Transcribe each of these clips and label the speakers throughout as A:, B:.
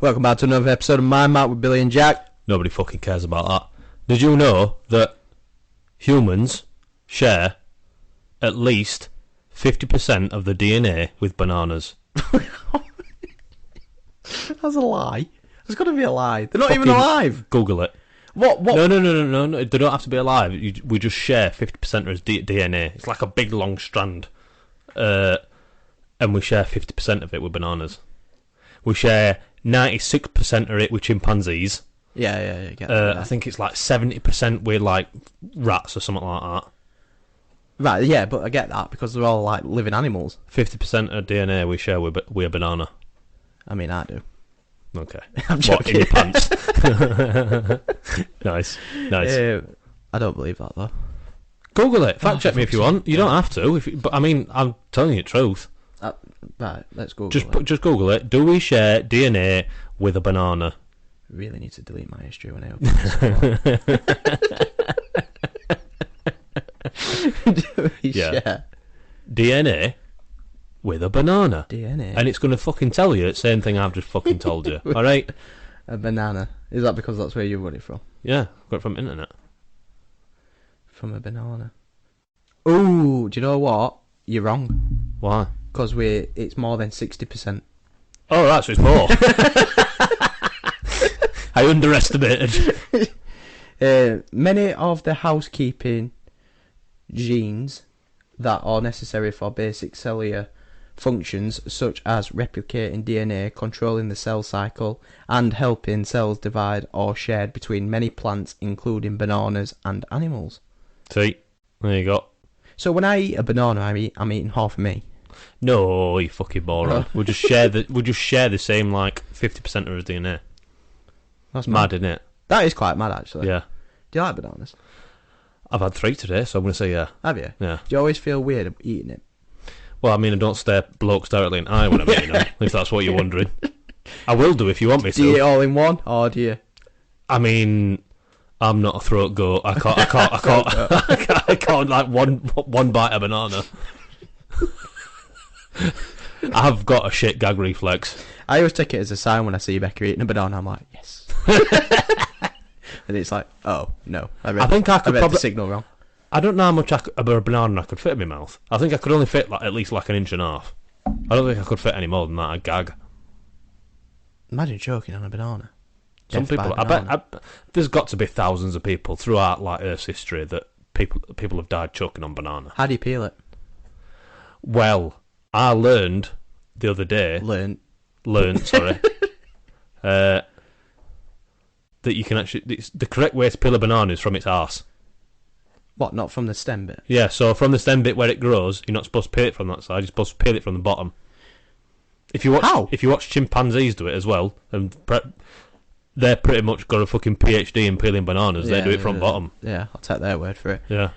A: Welcome back to another episode of My Mark with Billy and Jack.
B: Nobody fucking cares about that. Did you know that humans share at least 50% of the DNA with bananas?
A: That's a lie. There's got to be a lie. They're not even alive.
B: Google it.
A: What?
B: No. They don't have to be alive. We just share 50% of DNA. It's like a big long strand. And we share 50% of it with bananas. We share 96% of it with chimpanzees.
A: Yeah. Get that,
B: I think it's like 70% with like rats or something like that.
A: Right, yeah, but I get that because they're all like living animals.
B: 50% of DNA we share with a banana.
A: I mean, I do.
B: Okay.
A: I'm joking.
B: What, in your pants? Nice.
A: I don't believe that though.
B: Google it. Fact check me if you want. You don't have to. But I mean, I'm telling you the truth.
A: Right, let's Google
B: Just Google it. Do we share DNA with a banana?
A: Really need to delete my history when I open this. Do we share
B: DNA with a banana?
A: DNA?
B: And it's going to fucking tell you the same thing I've just fucking told you. All right?
A: A banana. Is that because that's where you got it from?
B: Yeah, got it from the internet.
A: From a banana. Ooh, do you know what? You're wrong.
B: Why?
A: Because it's more than 60%.
B: Oh, right, so it's more. I underestimated.
A: Many of the housekeeping genes that are necessary for basic cellular functions, such as replicating DNA, controlling the cell cycle, and helping cells divide, are shared between many plants, including bananas and animals.
B: See, there you go.
A: So when I eat a banana, I'm eating half of me.
B: No, you fucking moron. We'll just share the same like 50% of his DNA.
A: That's
B: mad, isn't it?
A: That is quite mad, actually.
B: Yeah.
A: Do you like bananas?
B: I've had 3 today, so I'm going to say yeah.
A: Have you?
B: Yeah.
A: Do you always feel weird eating it?
B: Well, I mean, I don't stare blokes directly in the eye when I'm eating them, if that's what you're wondering. I will do if you want me to.
A: Do you eat it all in one, or do you?
B: I mean, I'm not a throat goat. I can't like one bite of banana. I've got a shit gag reflex.
A: I always take it as a sign when I see Becca eating a banana. I'm like, yes. And it's like, oh no, I think I could probably the signal wrong.
B: I don't know how much of a banana I could fit in my mouth. I think I could only fit at least like an inch and a half. I don't think I could fit any more than that. I'd gag.
A: Imagine choking on a banana.
B: Some people, I bet, there's got to be thousands of people throughout like Earth's history that people have died choking on banana.
A: How do you peel it?
B: Well, I learned the other day. Learned, sorry. That you can actually... the correct way to peel a banana is from its arse.
A: What, not from the stem bit?
B: Yeah, so from the stem bit where it grows, you're not supposed to peel it from that side, you're supposed to peel it from the bottom. If you watch chimpanzees do it as well, and they're pretty much got a fucking PhD in peeling bananas, they do it from bottom.
A: Yeah, I'll take their word for it.
B: Yeah.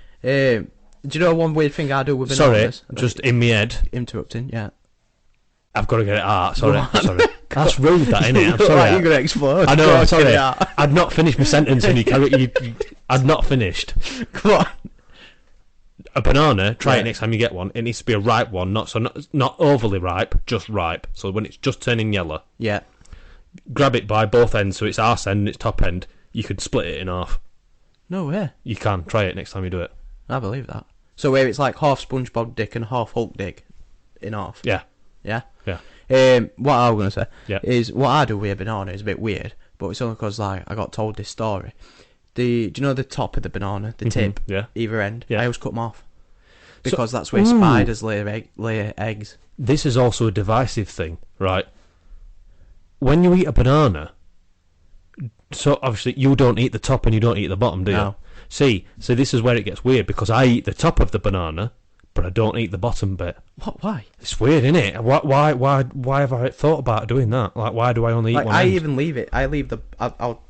A: Do you know one weird thing I do with bananas?
B: Sorry, just in my head.
A: Interrupting, yeah.
B: I've got to get it out. Sorry. That's rude, that, innit? I'm sorry.
A: Right, you're going to explode.
B: I know, I'm sorry. I'd not finished my sentence and I'd not finished.
A: Come on.
B: A banana, try it next time you get one. It needs to be a ripe one, not overly ripe, just ripe. So when it's just turning yellow.
A: Yeah.
B: Grab it by both ends, so it's arse end and it's top end. You could split it in half.
A: No way.
B: You can. Try it next time you do it.
A: I believe that. So where it's like half SpongeBob dick and half Hulk dick in half.
B: Yeah.
A: Yeah?
B: Yeah.
A: What I was going to say is what I do with a banana is a bit weird, but it's only because like I got told this story. Do you know the top of the banana, the tip, either end?
B: Yeah.
A: I always cut them off because that's where spiders lay eggs.
B: This is also a divisive thing, right? When you eat a banana, so obviously you don't eat the top and you don't eat the bottom, do you?
A: No.
B: See, so this is where it gets weird because I eat the top of the banana, but I don't eat the bottom bit.
A: What? Why?
B: It's weird, isn't it? Why have I thought about doing that? Like, why do I only eat one end?
A: Even leave it. I leave I'll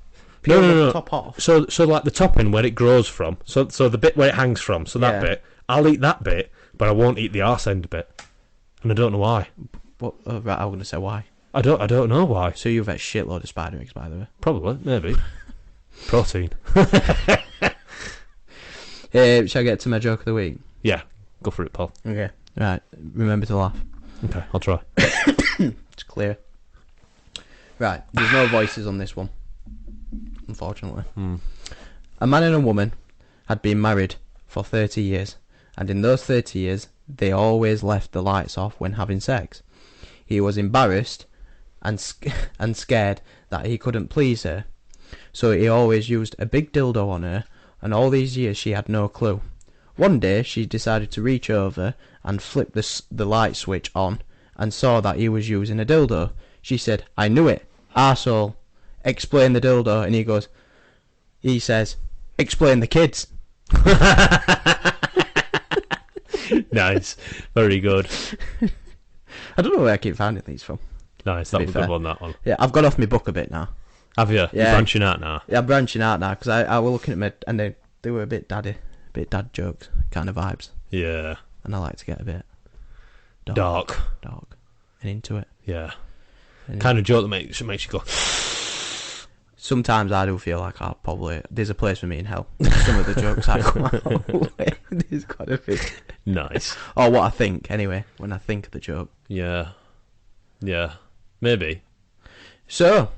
A: peel the top off.
B: So like the top end where it grows from, so the bit where it hangs from, so that bit, I'll eat that bit, but I won't eat the arse end bit, and I don't know why.
A: What? Right, I was going to say why.
B: I don't know why.
A: So you've had a shitload of spider eggs, by the way.
B: Probably, maybe. Protein.
A: Shall I get to my joke of the week?
B: Yeah, go for it, Paul.
A: Okay. Right, remember to laugh.
B: Okay, I'll try.
A: It's clear. Right, there's no voices on this one, unfortunately.
B: Hmm.
A: A man and a woman had been married for 30 years, and in those 30 years, they always left the lights off when having sex. He was embarrassed and scared that he couldn't please her, so he always used a big dildo on her, and all these years she had no clue. One day, she decided to reach over and flip the light switch on, and saw that he was using a dildo. She said, "I knew it, arsehole. Explain the dildo," and he says, "Explain the kids."
B: Nice. Very good.
A: I don't know where I keep finding these from.
B: Nice. That
A: be
B: was a good
A: fair.
B: one, that one.
A: Yeah, I've got off my book a bit now.
B: Have you?
A: Yeah.
B: You're branching out now?
A: Yeah, I'm branching out now, because I was looking at me, and they were a bit dad jokes kind of vibes,
B: Yeah.
A: and I like to get a bit
B: Dark.
A: and into it.
B: Yeah.
A: And
B: Kind of joke that makes you go...
A: sometimes I do feel like there's a place for me in hell. Some of the jokes I come out with, there's got to be.
B: Nice.
A: Or what I think, anyway, when I think of the joke.
B: Yeah. Yeah. Maybe.
A: So,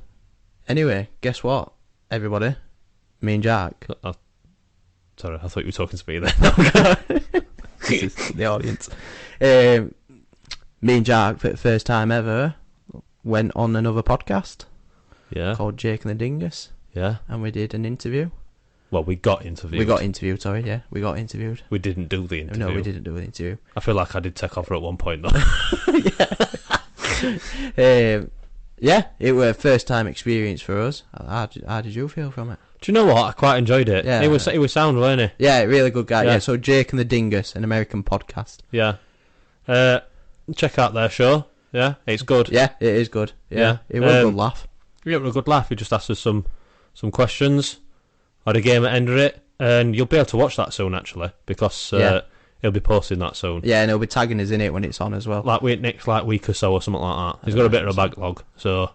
A: anyway, guess what, everybody? Me and Jack.
B: Sorry, I thought you were talking to me then.
A: This is the audience. Me and Jack, for the first time ever, went on another podcast
B: Yeah.
A: called Jake and the Dingus,
B: Yeah.
A: and we did an interview.
B: Well, we got interviewed.
A: We got interviewed, sorry, yeah. We got interviewed.
B: We didn't do the interview.
A: No, we didn't do an interview.
B: I feel like I did take over at one point, though.
A: Yeah, it was a first time experience for us. How did you feel from it?
B: Do you know what? I quite enjoyed it.
A: Yeah.
B: It was sound, wasn't it?
A: Yeah, really good guy.
B: Yeah.
A: Yeah, so Jake and the Dingus, an American podcast.
B: Yeah. Check out their show. Yeah, it's good.
A: Yeah, it is good. Yeah,
B: Yeah.
A: it was a good laugh.
B: We got a good laugh. He just asked us some questions. Had a game at the end of it, and you'll be able to watch that soon, actually, because
A: Yeah.
B: he'll be posting that soon.
A: Yeah, and he'll be tagging us in it when it's on as well.
B: Like next week or so or something like that. He's got a bit of a backlog, so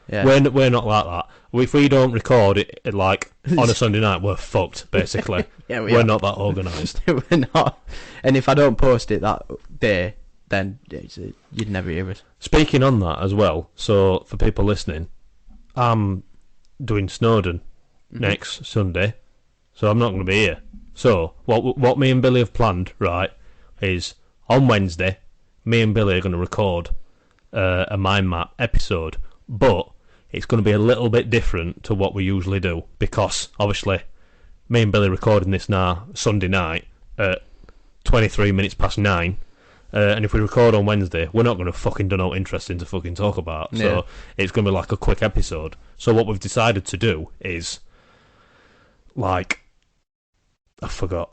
A: Yeah.
B: we're not like that. If we don't record it like on a Sunday night, we're fucked. Basically,
A: Yeah,
B: we're
A: are.
B: not that organised.
A: We're not. And if I don't post it that day, then you'd never hear it.
B: Speaking on that as well, so for people listening, I'm doing Snowdon next Sunday, so I'm not going to be here. So what me and Billy have planned, right, is on Wednesday, me and Billy are going to record a mind map episode, but it's going to be a little bit different to what we usually do, because obviously me and Billy recording this now Sunday night at 23 minutes past 9. And if we record on Wednesday, we're not going to fucking do no interesting to fucking talk about.
A: Yeah.
B: So it's going to be like a quick episode. So what we've decided to do is, like, I forgot.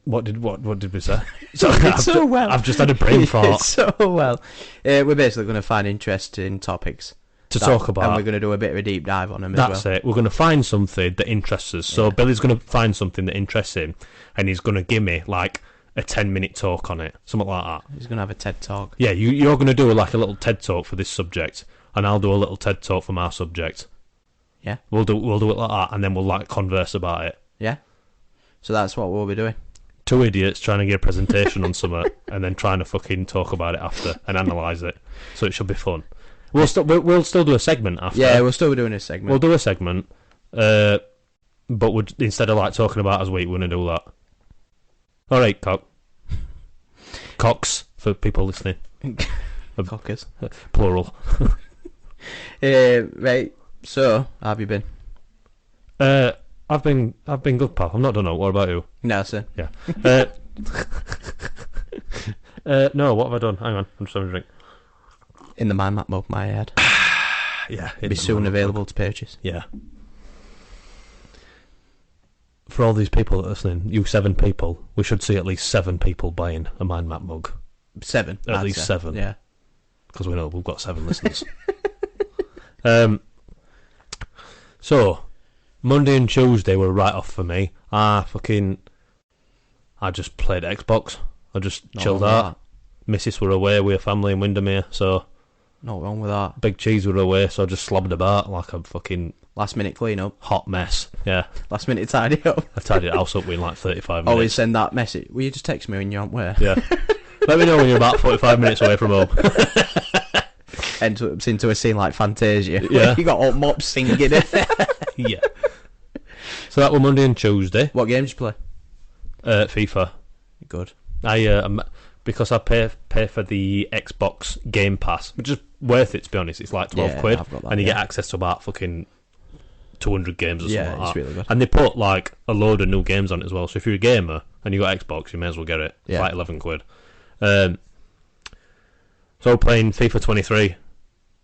B: What did we say? I've just had a brain fart
A: So well. We're basically going to find interesting topics
B: to talk
A: and
B: about.
A: we're going to do a bit of a deep dive on them as
B: That's
A: well.
B: it. We're going to find something that interests us. So
A: Yeah.
B: Billy's going to find something that interests him, and he's going to give me like a 10-minute talk on it, something like that.
A: He's going to have a TED talk.
B: Yeah, you're going to do like a little TED talk for this subject, and I'll do a little TED talk from our subject.
A: Yeah.
B: We'll do it like that, and then we'll like converse about it.
A: Yeah. So that's what we'll be doing.
B: Two idiots trying to get a presentation on something, and then trying to fucking talk about it after and analyse it. So it should be fun. We'll still do a segment after.
A: Yeah, we'll still be doing a segment.
B: We'll do a segment, but instead of like talking about us week, we're gonna do that. All right, Cocks for people listening,
A: Cockers.
B: plural.
A: Right. So, how have you been?
B: I've been good, pal. I'm not done. What about you?
A: No, sir.
B: Yeah. No, what have I done? Hang on, I'm just having a drink.
A: In the mind map mode, my head.
B: Yeah,
A: Be soon available to purchase.
B: Yeah. For all these people that are listening, you 7 people, we should see at least 7 people buying a mind map mug.
A: 7.
B: At
A: I'd
B: least
A: say.
B: 7.
A: Yeah.
B: Because we know we've got 7 listeners. So, Monday and Tuesday were right off for me. I just played Xbox. I just chilled out. Missus were away with her family in Windermere, so
A: Not wrong with that.
B: Big Cheese were away, so I just slobbed about like a fucking
A: Last minute clean up.
B: hot mess. Yeah,
A: Last minute tidy up.
B: I tidied the house up in like 35 minutes.
A: Always send that message. Will you just text me when you're on where?
B: Yeah. Let me know when you're about 45 minutes away from home.
A: ends up into a scene like Fantasia.
B: Yeah.
A: You got all mops singing it.
B: Yeah. So that was Monday and Tuesday.
A: What games did you play?
B: FIFA.
A: Good.
B: Because I pay for the Xbox Game Pass, which is worth it, to be honest. It's like 12 quid,
A: I've got that,
B: and you get access to about fucking 200 games or something like
A: it's
B: that.
A: really good.
B: And they put like a load of new games on it as well. So if you're a gamer and you got Xbox, you may as well get it. It's
A: Yeah.
B: like 11 quid. So playing FIFA 23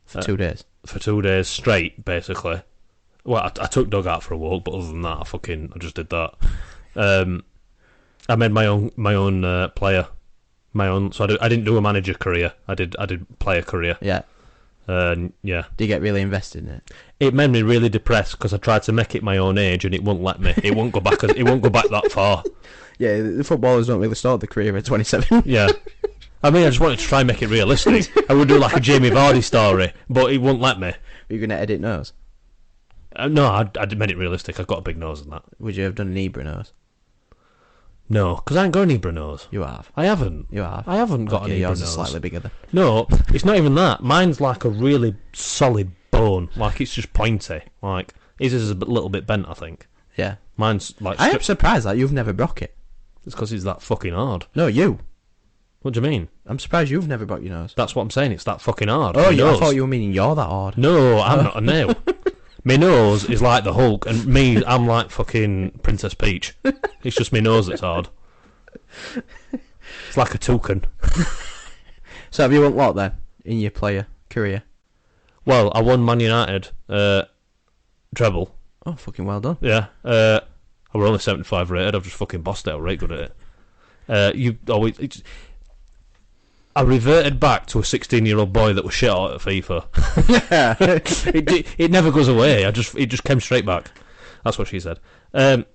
A: For 2 days.
B: for 2 days straight, basically. Well, I took Doug out for a walk, but other than that, I just did that. I made my own player, my own. So I didn't do a manager career. I did player career.
A: Yeah.
B: Yeah.
A: Do you get really invested in it?
B: It made me really depressed because I tried to make it my own age and it won't let me. It won't go back. It won't go back that far.
A: Yeah, the footballers don't really start the career at 27.
B: Yeah. I mean, I just wanted to try and make it realistic. I would do like a Jamie Vardy story, but it won't let me.
A: Are you going to edit nose?
B: No, I made it realistic. I've got a big nose and that.
A: Would you have done an Ibra nose?
B: No, because I ain't got an Ibra nose.
A: You have.
B: I haven't.
A: You have.
B: I haven't got
A: Okay,
B: an Ibra
A: yours
B: nose.
A: is slightly bigger then.
B: No, it's not even that. Mine's like a really solid bone. Like, it's just pointy. Like, his is a little bit bent, I think.
A: Yeah.
B: Mine's like...
A: I am surprised that you've never broke it.
B: It's because it's that fucking hard.
A: No, you.
B: What do you mean?
A: I'm surprised you've never broke your nose.
B: That's what I'm saying. It's that fucking hard.
A: Oh,
B: My
A: I
B: nose.
A: thought you were meaning you're that hard.
B: No, I'm not a nail. My nose is like the Hulk, and me, I'm like fucking Princess Peach. It's just my nose that's hard. It's like a toucan.
A: So have you won what then in your player career?
B: Well, I won Man United treble.
A: Oh, fucking well done.
B: Yeah. I were only 75 rated. I've just fucking bossed it. I'm right good at it. I reverted back to a 16-year-old boy that was shit out at FIFA. It never goes away. It just came straight back. That's what she said. And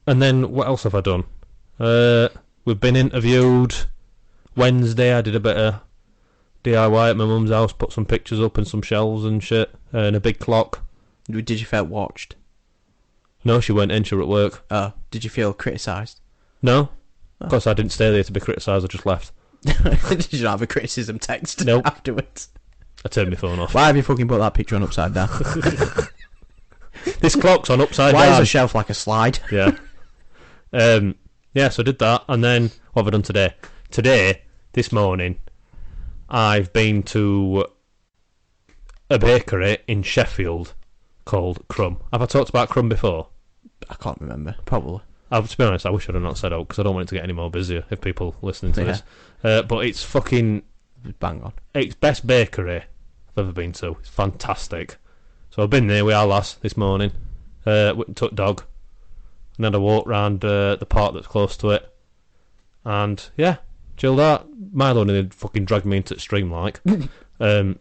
B: then what else have I done? We've been interviewed. Wednesday I did a bit of DIY at my mum's house. Put some pictures up and some shelves and shit, and a big clock.
A: Did you feel watched?
B: No, she went in. She were at work.
A: Oh, did you feel criticised?
B: No, of course I didn't stay there to be criticised. I just left.
A: Did you not have a criticism text
B: Nope.
A: afterwards?
B: I turned my phone off.
A: Why have you fucking put that picture on upside down?
B: This clock's on upside
A: Why
B: down.
A: is the shelf like a slide?
B: Yeah. Yeah, so I did that, and then what have I done today? Today, this morning, I've been to a bakery in Sheffield called Crumb. Have I talked about Crumb before?
A: I can't remember. Probably.
B: To be honest, I wish I'd have not said out because I don't want it to get any more busier if people listening to
A: Yeah.
B: this. But it's fucking...
A: Bang on.
B: It's best bakery I've ever been to. It's fantastic. So I've been there with our lass this morning. Took dog. And then I walked round the park that's close to it. And, yeah, chilled out. Milo nearly fucking dragged me into the stream, like. And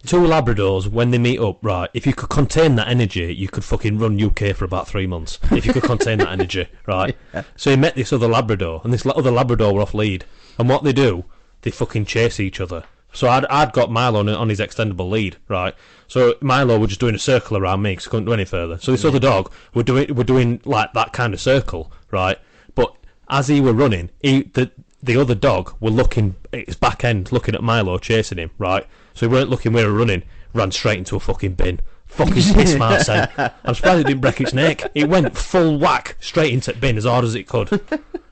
B: two Labradors, when they meet up, right, if you could contain that energy, you could fucking run UK for about 3 months. If you could contain that energy, right?
A: Yeah.
B: So he met this other Labrador, and this other Labrador were off lead. And what they do, they fucking chase each other. So I'd got Milo on his extendable lead, right? So Milo were just doing a circle around me because he couldn't do any further. So this other dog were doing like that kind of circle, right? But as he were running, the other dog were looking at his back end, looking at Milo, chasing him, right? So he weren't looking where he were running, ran straight into a fucking bin. Fucking piss Marcel. I'm surprised it didn't break its neck. It went full whack straight into the bin as hard as it could.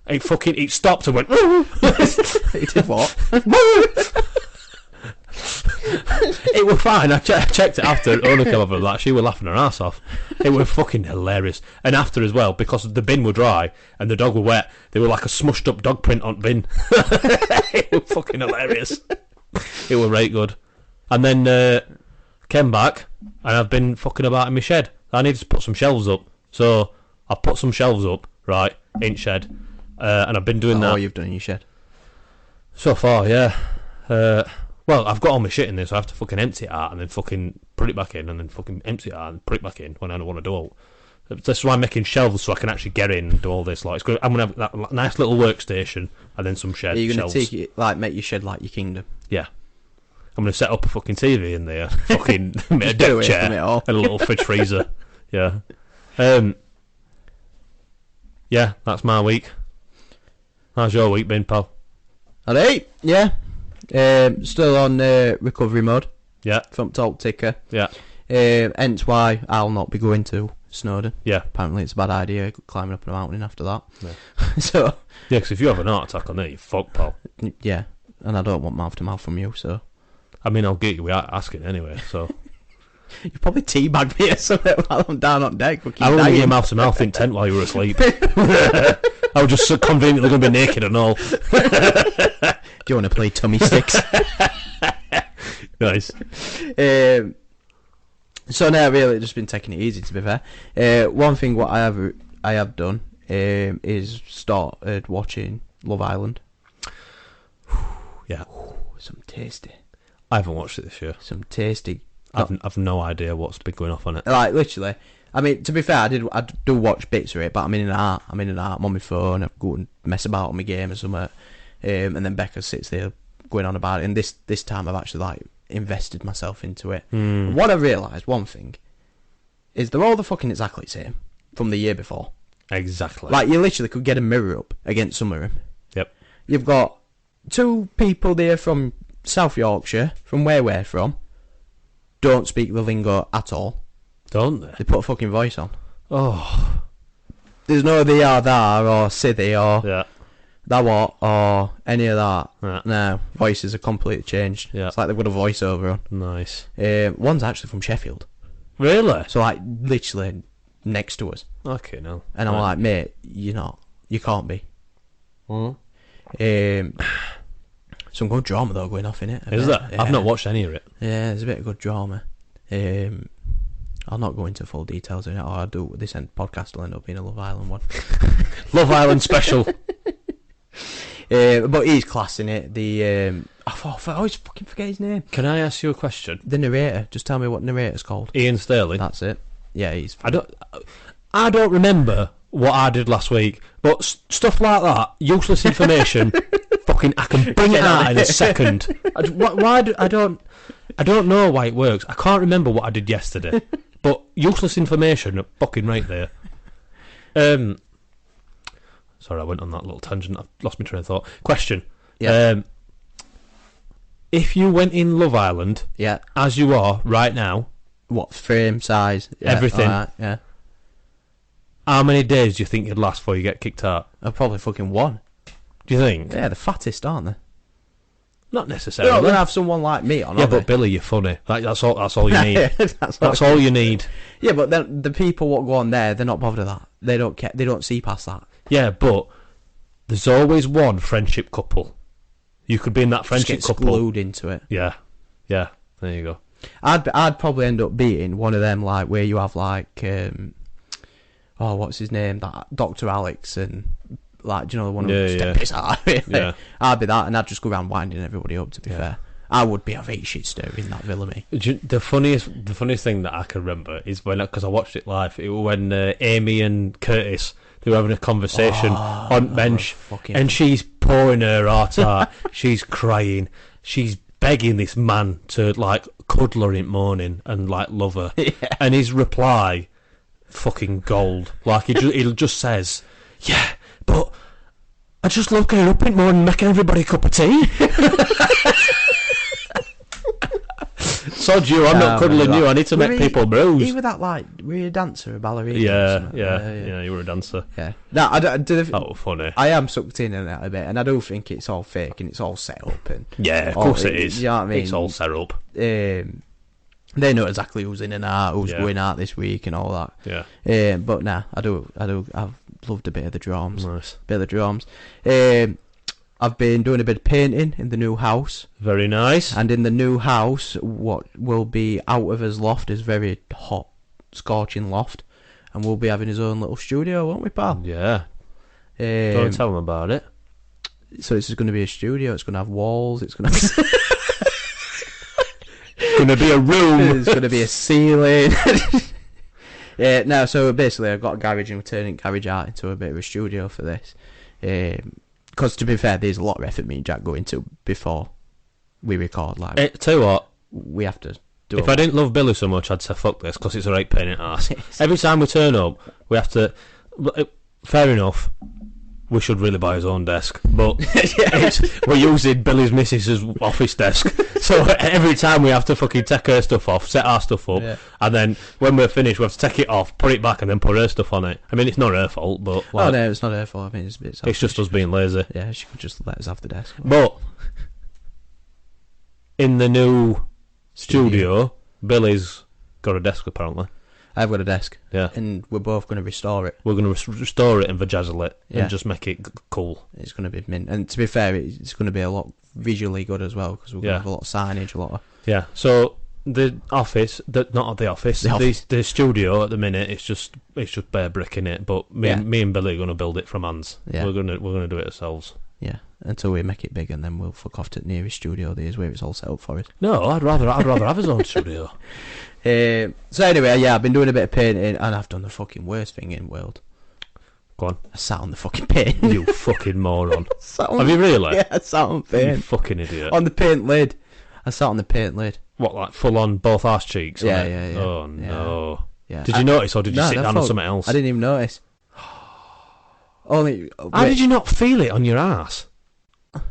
B: It stopped and went.
A: It did what?
B: It was fine. I checked it after. Ona came over. Like she was laughing her ass off. It was fucking hilarious. And after as well, because the bin were dry and the dog were wet, they were like a smushed up dog print on bin. It was fucking hilarious. It was right good. And then came back and I've been fucking about in my shed. I needed to put some shelves up, so I put some shelves up right in shed, and I've been doing that.
A: Oh, you've done in your shed.
B: So far, yeah. Well, I've got all my shit in there, so I have to fucking empty it out and then fucking put it back in and then fucking empty it out and put it back in when I don't want to do it. That's why I'm making shelves so I can actually get in and do all this. Like, I'm going to have that nice little workstation and then some shed
A: Are you going
B: shelves.
A: to make your shed like your kingdom?
B: Yeah. I'm going to set up a fucking TV in there, fucking a
A: Do
B: deck
A: it,
B: chair
A: from it all.
B: and a little fridge freezer. Yeah. Yeah, that's my week. How's your week been, pal?
A: Alright, yeah. Still on recovery mode
B: Yeah,
A: from Talk Ticker.
B: yeah,
A: Hence why I'll not be going to Snowdon.
B: yeah.
A: Apparently it's a bad idea climbing up a mountain after that.
B: Yeah.
A: So,
B: Yeah, because if you have an heart attack on there, you're fucked, pal.
A: yeah. And I don't want mouth to mouth from you, so.
B: I mean, I'll get you without asking anyway, so.
A: You probably teabag me or something while I'm down on deck.
B: I won't get your mouth to mouth in tent while you were asleep. I was just so conveniently going to be naked and all.
A: Do you want to play tummy sticks?
B: Nice.
A: So now, really, just been taking it easy. To be fair, one thing what I have done is started watching Love Island.
B: Yeah.
A: Some tasty,
B: I haven't watched it this year.
A: some tasty.
B: I've no idea what's been going off on it.
A: Like literally, I mean, to be fair, I do watch bits of it, but I'm in and out. I'm on my phone. I go and mess about on my game or something, and then Becca sits there going on about it. And this time, I've actually like invested myself into it. What I realised, one thing, is they're all the fucking exactly the same from the year before.
B: Exactly.
A: Like you literally could get a mirror up against some of them.
B: Yep.
A: You've got two people there from South Yorkshire, from where we're from, don't speak the lingo at all.
B: Don't they?
A: They put a fucking voice on.
B: Oh.
A: There's no they are there or sithy or
B: Yeah.
A: that what or any of that.
B: Yeah.
A: No, voices are completely changed.
B: Yeah.
A: It's like they've got a voiceover on.
B: Nice.
A: One's actually from Sheffield,
B: Really?
A: so like literally next to us.
B: Okay, no.
A: And I'm like, mate, you're not. You can't be.
B: Mm.
A: Some good drama though going off in it.
B: Is there? I've not watched any of it.
A: Yeah, there's a bit of good drama. I'll not go into full details in it, or I'll do this podcast will end up being a Love Island one.
B: Love Island special.
A: But he's class in it. I always fucking forget his name.
B: Can I ask you a question?
A: The narrator. Just tell me what narrator's called.
B: Ian Sterling.
A: That's it. Yeah, he's.
B: I don't remember what I did last week, but stuff like that, useless information, fucking, I can bring it out in a second. I don't know why it works. I can't remember what I did yesterday, but useless information, fucking right there. Sorry, I went on that little tangent. I've lost my train of thought. Question.
A: Yeah.
B: If you went in Love Island,
A: Yeah.
B: as you are right now,
A: What frame size? Yeah,
B: Everything.
A: alright, yeah.
B: how many days do you think you'd last before you get kicked out?
A: I've probably fucking won.
B: Do you think?
A: Yeah, the fattest, aren't they?
B: Not
A: They're
B: necessarily.
A: not gonna have someone like me on.
B: Yeah,
A: are
B: but
A: they?
B: Billy, you're funny. That's all you need.
A: that's
B: all you need.
A: Yeah, but then the people what go on there, they're not bothered with that. They don't care. They don't see past that.
B: Yeah, but there's always one friendship couple. You could be in that
A: Just
B: friendship
A: get
B: couple.
A: glued into it.
B: Yeah. There you go.
A: I'd probably end up being one of them like where you have like what's his name, that Dr. Alex, and like, do you know the one who step his heart?
B: Yeah.
A: I'd be that, and I'd just go around winding everybody up. To be fair, I would be a very shit stir in that villa, me.
B: The funniest thing that I can remember is because I watched it live. It was when Amy and Curtis, they were having a conversation on bench, and she's pouring her heart out. She's crying. She's begging this man to like cuddle her in the morning and like love her.
A: Yeah.
B: And his reply, fucking gold. Like he just says, "Yeah, but I just love getting up in the morning and making everybody a cup of tea." Sod you, I'm not cuddling you. I need to make people bruise.
A: You were that like, were you a dancer, a ballerina?
B: Yeah, you were a dancer.
A: Yeah. No,
B: Oh, funny.
A: I am sucked in a little bit, and I do think it's all fake and it's all set up. And
B: Yeah, of course it is.
A: You know what I mean?
B: It's all set up.
A: They know exactly who's in and out, who's going out this week, and all that.
B: Yeah.
A: But nah, I've loved a bit of the drums.
B: Nice.
A: Bit of the drums. I've been doing a bit of painting in the new house.
B: Very nice.
A: And in the new house, what will be out of his loft is very hot, scorching loft. And we'll be having his own little studio, won't we, pal?
B: Yeah. Don't tell him about it.
A: So it's going to be a studio, it's going to have walls, it's going to have...
B: It's going to be a room.
A: There's going to be a ceiling. Yeah, no, so basically I've got a garage and we're turning garage out into a bit of a studio for this. Because to be fair, there's a lot of effort me and Jack go into before we record. Like,
B: Tell you what,
A: we have to do
B: if I didn't love Billy so much, I'd say fuck this, because it's a right pain in the arse. Every time we turn up, we have to... Fair enough. we should really buy his own desk, but we're using Billy's missus's office desk. So every time we have to fucking take her stuff off, set our stuff up, and then when we're finished, we have to take it off, put it back, and then put her stuff on it. I mean, it's not her fault, but like,
A: no, it's not her fault. I mean, it's a bit selfish.
B: it's just us being lazy.
A: Yeah, she could just let us have the desk.
B: But in the new studio, Billy's got a desk apparently.
A: I've got a desk.
B: Yeah.
A: And we're both going to restore it.
B: We're going to restore it and vajazzle it
A: Yeah.
B: and just make it cool.
A: It's going to be mint. And to be fair, it's going to be a lot visually good as well, because we're going to
B: Yeah.
A: have a lot of signage, a lot of...
B: Yeah. So the office, not the office, the studio at the minute, it's just bare brick in it. But me and Billy are going to build it from hands.
A: Yeah.
B: We're gonna do it ourselves.
A: Yeah, until we make it big, and then we'll fuck off to the nearest studio there is where it's all set up for us.
B: No, I'd rather have his own studio.
A: So anyway, yeah, I've been doing a bit of painting, and I've done the fucking worst thing in the world.
B: Go on.
A: I sat on the fucking paint.
B: You fucking moron.
A: On,
B: have you really?
A: Yeah, I sat on
B: You
A: paint.
B: fucking idiot.
A: On the paint lid. I sat on the paint lid.
B: What, like full on both arse cheeks?
A: Yeah,
B: on it?
A: yeah.
B: Oh no.
A: Yeah.
B: Did you notice, or did you
A: No,
B: sit
A: I
B: down on
A: thought-
B: something else?
A: I didn't even notice. Only.
B: How did you not feel it on your ass?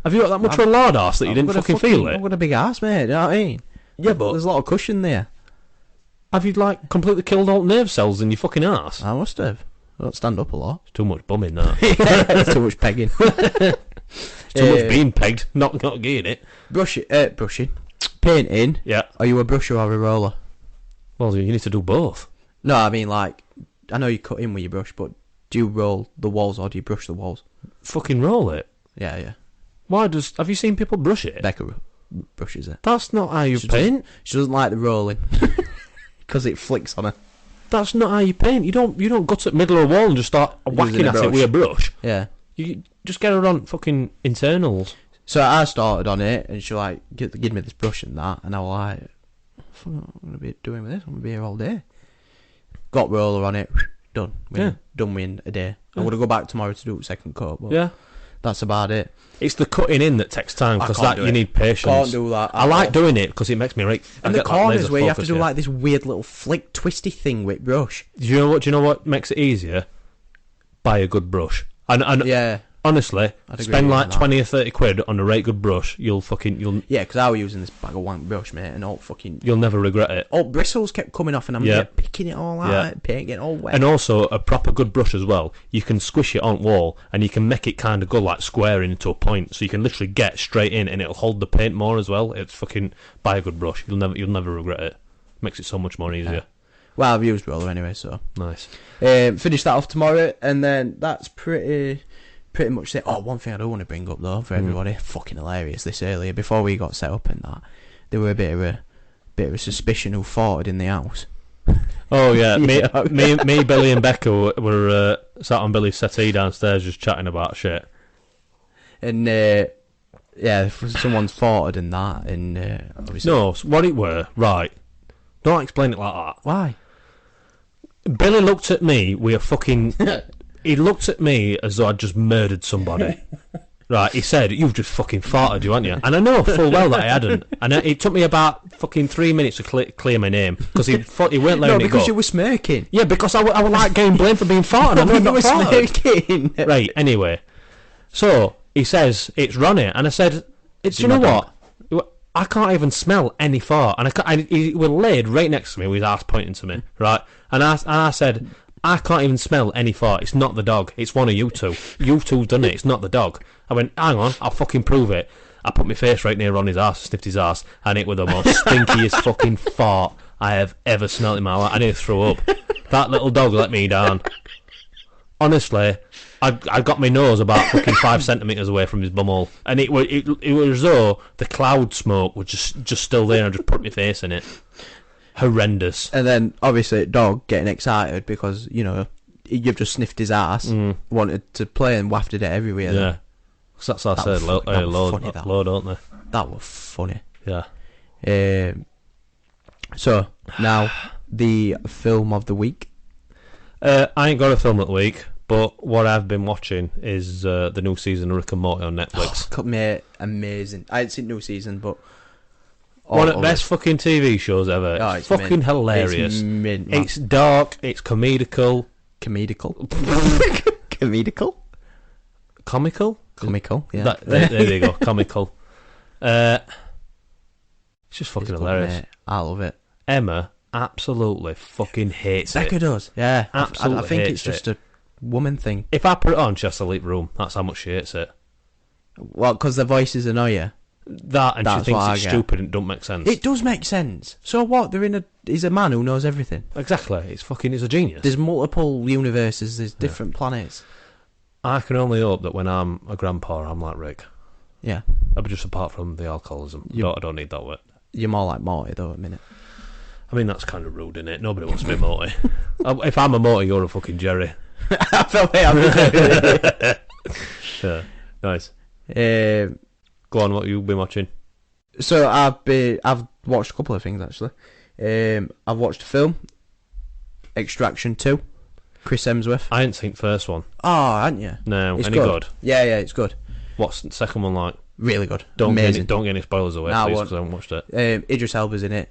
B: Have you got that much of a lard ass that you didn't fucking feel it?
A: I've got a big ass, mate. You know what I mean?
B: Yeah, but
A: There's a lot of cushion there.
B: have you like completely killed all nerve cells in your fucking ass?
A: I must have. I don't stand up a lot.
B: It's too much bumming that.
A: That's too much pegging.
B: It's too much being pegged, not getting it.
A: Brushing. Painting.
B: Yeah.
A: Are you a brusher or a roller?
B: Well, you need to do both.
A: No, I mean, like, I know you cut in with your brush, but do you roll the walls or do you brush the walls?
B: Fucking roll it.
A: Yeah.
B: Have you seen people brush it?
A: Becca brushes it.
B: That's not how you
A: She
B: paint.
A: She doesn't like the rolling because it flicks on her.
B: That's not how you paint. You don't go to the middle of the wall and just start whacking
A: a
B: at it
A: brush.
B: with a brush.
A: Yeah.
B: You just get it on fucking internals.
A: So I started on it, and she like give me this brush and that, and I was like, "What I'm gonna be doing with this? I'm gonna be here all day." Got roller on it, done. Done in a day. I'm gonna go back tomorrow to do a second coat, but
B: Yeah.
A: that's about it.
B: It's the cutting in that takes time,
A: I
B: because
A: can't
B: that
A: do
B: you
A: it.
B: need patience.
A: Can't do that.
B: I like doing it because it makes me right.
A: And the corners where you have to do like this weird little flick twisty thing with brush.
B: Do you know what makes it easier? Buy a good brush. And
A: Yeah.
B: honestly,
A: I'd agree
B: spend
A: with
B: like
A: that.
B: 20 or 30 quid on a right good brush. You'll
A: Yeah, because I was using this bag of wank brush, mate, and
B: you'll never regret it.
A: all bristles kept coming off, and I'm picking it all out, paint getting all wet.
B: And also a proper good brush as well. You can squish it on wall, and you can make it kind of go like squaring into a point, so you can literally get straight in, and it'll hold the paint more as well. It's fucking buy a good brush. You'll never regret it. Makes it so much more easier.
A: Well, I've used roller anyway, so
B: Nice.
A: finish that off tomorrow, and then that's pretty much it. Oh, one thing I do want to bring up though for everybody, fucking hilarious. This earlier before we got set up and that, there were a bit of a suspicion who farted in the house.
B: Oh yeah, me, Billy, and Becca were sat on Billy's settee downstairs just chatting about shit.
A: And someone's farted and that, and obviously
B: No, what it were, right? Don't explain it like that.
A: why?
B: Billy looked at me with a fucking. He looked at me as though I'd just murdered somebody. Right, he said, "You've just fucking farted, you haven't you?" And I know full well that I hadn't. And it took me about fucking 3 minutes to clear my name because he weren't letting
A: No,
B: it go.
A: because you were smirking.
B: Yeah, because I would like getting blamed for being farted. I know I'm
A: you
B: not
A: were
B: farted.
A: smirking.
B: Right, anyway. So, he says, it's Ronnie. And I said, do you know
A: my
B: what? I can't even smell any fart. And he was laid right next to me with his ass pointing to me, right? And I said, I can't even smell any fart. It's not the dog. It's one of you two. You two done it. It's not the dog. I went, hang on, I'll fucking prove it. I put my face right near Ronnie's ass, sniffed his ass, and it was the most stinkiest fucking fart I have ever smelled in my life. I nearly threw up. That little dog let me down. Honestly, I got my nose about fucking 5 centimetres away from his bumhole, and it was as though the cloud smoke was just still there, and I just put my face in it. Horrendous.
A: And then obviously dog getting excited because you've just sniffed his ass, wanted to play and wafted it everywhere.
B: Yeah.
A: Then.
B: 'Cause that's what I
A: That
B: said.
A: was funny,
B: Low, don't they?
A: That was funny.
B: Yeah.
A: So now the film of the week.
B: I ain't got a film of the week, but what I've been watching is the new season of Rick and Morty on Netflix.
A: Mate, amazing. I hadn't seen new season, but
B: One of the best fucking TV shows ever.
A: Oh,
B: It's fucking
A: mint.
B: hilarious.
A: It's mint, man.
B: It's dark. It's comedical.
A: Comedical. Comedical.
B: comical.
A: Comical, yeah.
B: There you go, comical. It's just fucking
A: It's good,
B: hilarious.
A: mate. I love it.
B: Emma absolutely fucking hates
A: Becca
B: it.
A: does, yeah.
B: Absolutely
A: I think
B: hates
A: it's just a woman thing.
B: If I put it on, she has to leave the room. That's how much she hates it.
A: Well, because the voices annoy you.
B: That, and
A: That's
B: she thinks
A: what I
B: it's
A: get.
B: stupid and don't make sense.
A: It does make sense. So what? He's a man who knows everything.
B: Exactly. He's a genius.
A: There's multiple universes. There's different planets.
B: I can only hope that when I'm a grandpa, I'm like Rick.
A: Yeah.
B: But just apart from the alcoholism. I don't need that word.
A: You're more like Morty, though, at a minute.
B: I mean, that's kind of rude, isn't it? Nobody wants to be Morty. If I'm a Morty, you're a fucking Jerry.
A: I felt like I'm
B: Yeah. Nice.
A: Um,
B: Go on, what you been watching?
A: So I've watched a couple of things actually. I've watched a film, Extraction 2, Chris Hemsworth.
B: I ain't seen the first one.
A: Oh, haven't you?
B: No.
A: It's
B: Any good?
A: Yeah, it's good.
B: What's the second one like?
A: Really good.
B: Don't
A: Amazing.
B: get any spoilers away,
A: Nah, I
B: please,
A: won't.
B: because I haven't watched it.
A: Idris Elba's in it.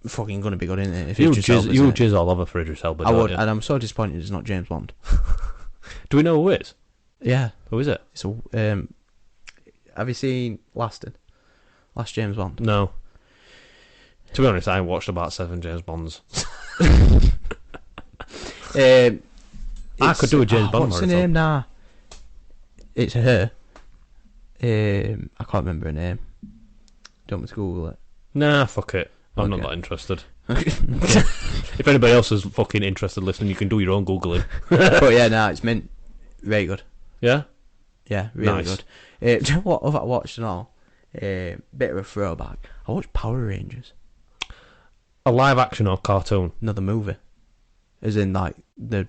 A: Fucking gonna be good, isn't it? If
B: You
A: Idris Elba's in it.
B: jizz all over for Idris Elba,
A: I
B: don't
A: would,
B: you?
A: and I'm so disappointed it's not James Bond.
B: Do we know who it is?
A: Yeah.
B: Who is it?
A: So, have you seen Last James Bond?
B: No. To be honest, I watched about 7 James Bonds. I could do a James Bond
A: What's her
B: marathon.
A: name now? It's her. I can't remember her name. Don't want me to Google it.
B: Nah, fuck it. I'm not
A: Okay.
B: that interested. If anybody else is fucking interested listening, you can do your own Googling.
A: But yeah, no, it's mint. Very good.
B: Yeah?
A: Yeah, really
B: Nice.
A: good. Do you know what I watched and all? Bit of a throwback. I watched Power Rangers.
B: A live action or cartoon?
A: Another movie. As in, like, the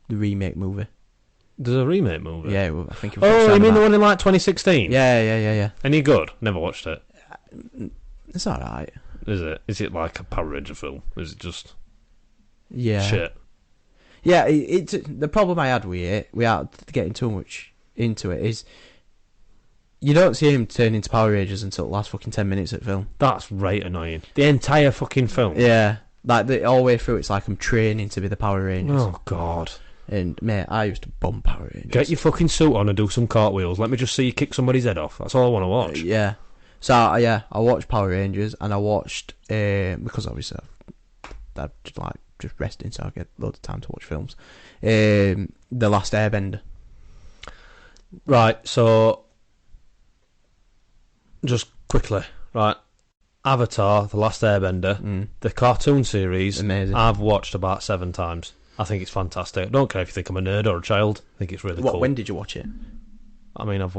A: remake movie.
B: There's a remake movie?
A: Yeah, I think it was
B: Oh, you
A: Sam
B: mean the
A: Mac.
B: one in like 2016?
A: Yeah.
B: Any good? Never watched it.
A: It's alright.
B: Is it? Is it like a Power Ranger film? Is it just
A: Yeah.
B: shit?
A: Yeah, it's the problem I had with it, without getting too much into it, is you don't see him turn into Power Rangers until the last fucking 10 minutes of the film.
B: That's right annoying. The entire fucking film.
A: Yeah. Like, all the way through, it's like I'm training to be the Power Rangers.
B: Oh, God.
A: And, mate, I used to bum Power Rangers.
B: Get your fucking suit on and do some cartwheels. Let me just see you kick somebody's head off. That's all I want to watch.
A: Yeah. So, I watched Power Rangers, and I watched, because obviously I'm just resting, so I get loads of time to watch films. The Last Airbender.
B: Right, so just quickly, right. Avatar, The Last Airbender, the cartoon series,
A: Amazing.
B: I've watched about 7 times. I think it's fantastic. I don't care if you think I'm a nerd or a child. I think it's really cool.
A: When did you watch it?
B: I mean, I've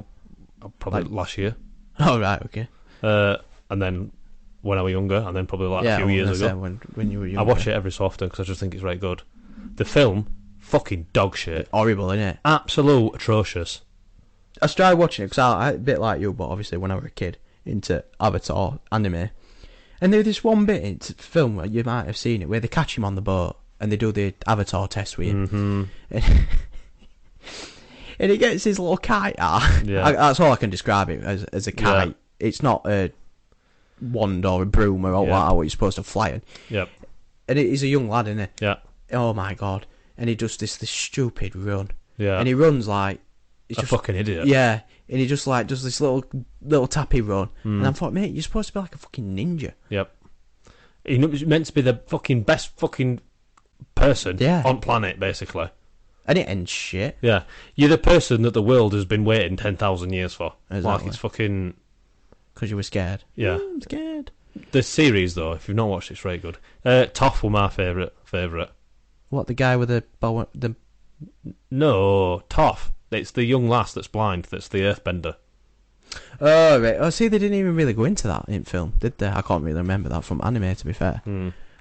B: probably last year.
A: Oh, right, okay.
B: And then when I was younger, and then probably like a few years ago.
A: When you were younger.
B: I watch it every so often because I just think it's very good. The film, fucking dog shit.
A: Horrible, isn't it?
B: Absolute atrocious.
A: I started watching it because I a bit like you, but obviously when I was a kid, into Avatar anime. And there's this one bit in the film where you might have seen it, where they catch him on the boat and they do the Avatar test with him.
B: Mm-hmm.
A: And he gets his little kite out.
B: Yeah.
A: That's all I can describe it as a kite.
B: Yeah.
A: It's not a wand or a broom or what you're supposed to fly in.
B: Yep.
A: And he's a young lad, isn't he?
B: Yeah.
A: Oh my god. And he does this stupid run.
B: Yeah.
A: And he runs like...
B: a fucking idiot.
A: Yeah. And he just like does this little tappy run. And I thought, mate, you're supposed to be like a fucking ninja.
B: Yep. He's meant to be the fucking best fucking person on planet, basically.
A: And it ends shit.
B: Yeah. You're the person that the world has been waiting 10,000 years for.
A: Exactly.
B: Like, it's fucking...
A: Because you were scared.
B: Yeah.
A: I'm scared.
B: The series, though, if you've not watched it, it's very good. Toph were my favourite.
A: What, the guy with the bow...
B: No, Toph. It's the young lass that's blind, that's the earthbender.
A: Oh, right. Oh, see, they didn't even really go into that in film, did they? I can't really remember that from anime, to be fair.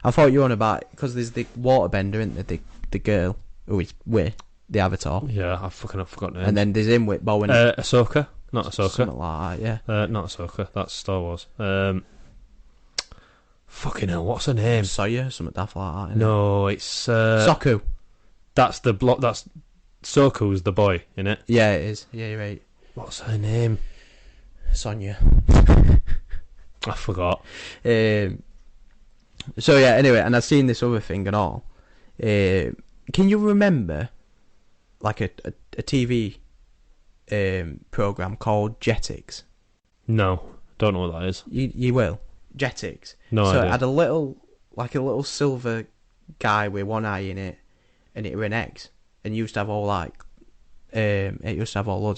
A: I thought you were on about... Because there's the waterbender, isn't there? The girl who is with the Avatar.
B: Yeah, I've forgotten her name.
A: And then there's him with Bowen.
B: Ahsoka. Not Ahsoka.
A: Something like that, yeah.
B: Not Ahsoka. That's Star Wars. Fucking hell, what's her name?
A: Sawyer, something daft like that. Isn't
B: No, it's...
A: it? Soku.
B: That's the block. That's Soku's the boy, innit?
A: Yeah, it is. Yeah, you're right.
B: What's her name?
A: Sonya.
B: I forgot.
A: So yeah, anyway, and I've seen this other thing and all. Can you remember, like a TV program called Jetix?
B: No, don't know what that is.
A: You will. Jetix.
B: No
A: So
B: idea.
A: it had a little silver guy with one eye in it, and it were an X, and it used to have all loads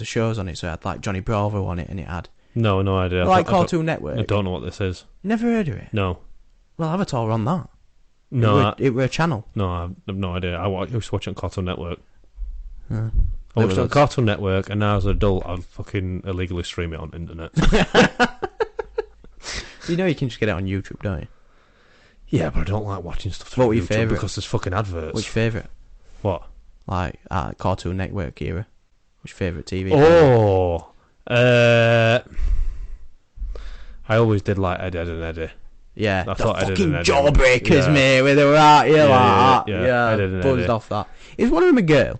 A: of shows on it. So it had like Johnny Bravo on it, and it had
B: No idea.
A: like Cartoon Network.
B: I don't know what this is.
A: Never heard of it.
B: No.
A: Well, Avatar were on that.
B: No,
A: it were a channel.
B: no, I have no idea. I used to watch it on Cartoon Network.
A: Uh,
B: I watched it on Cartoon Network, and now as an adult, I fucking illegally stream it on the internet.
A: you know you can just get it on YouTube, don't you?
B: Yeah, but I don't like watching stuff
A: What
B: through
A: were your
B: YouTube
A: favourite?
B: because there's fucking adverts.
A: What's your favourite?
B: What?
A: Like Cartoon Network era. What's your favourite TV? program?
B: I always did like Ed, Edd and Eddy.
A: Yeah,
B: I
A: the
B: thought Ed, Edd
A: fucking
B: and Eddy.
A: jawbreakers,
B: Yeah.
A: mate, where they were at you like that.
B: yeah, Ed, Edd and
A: buzzed
B: Eddy.
A: off that. Is one of them a girl?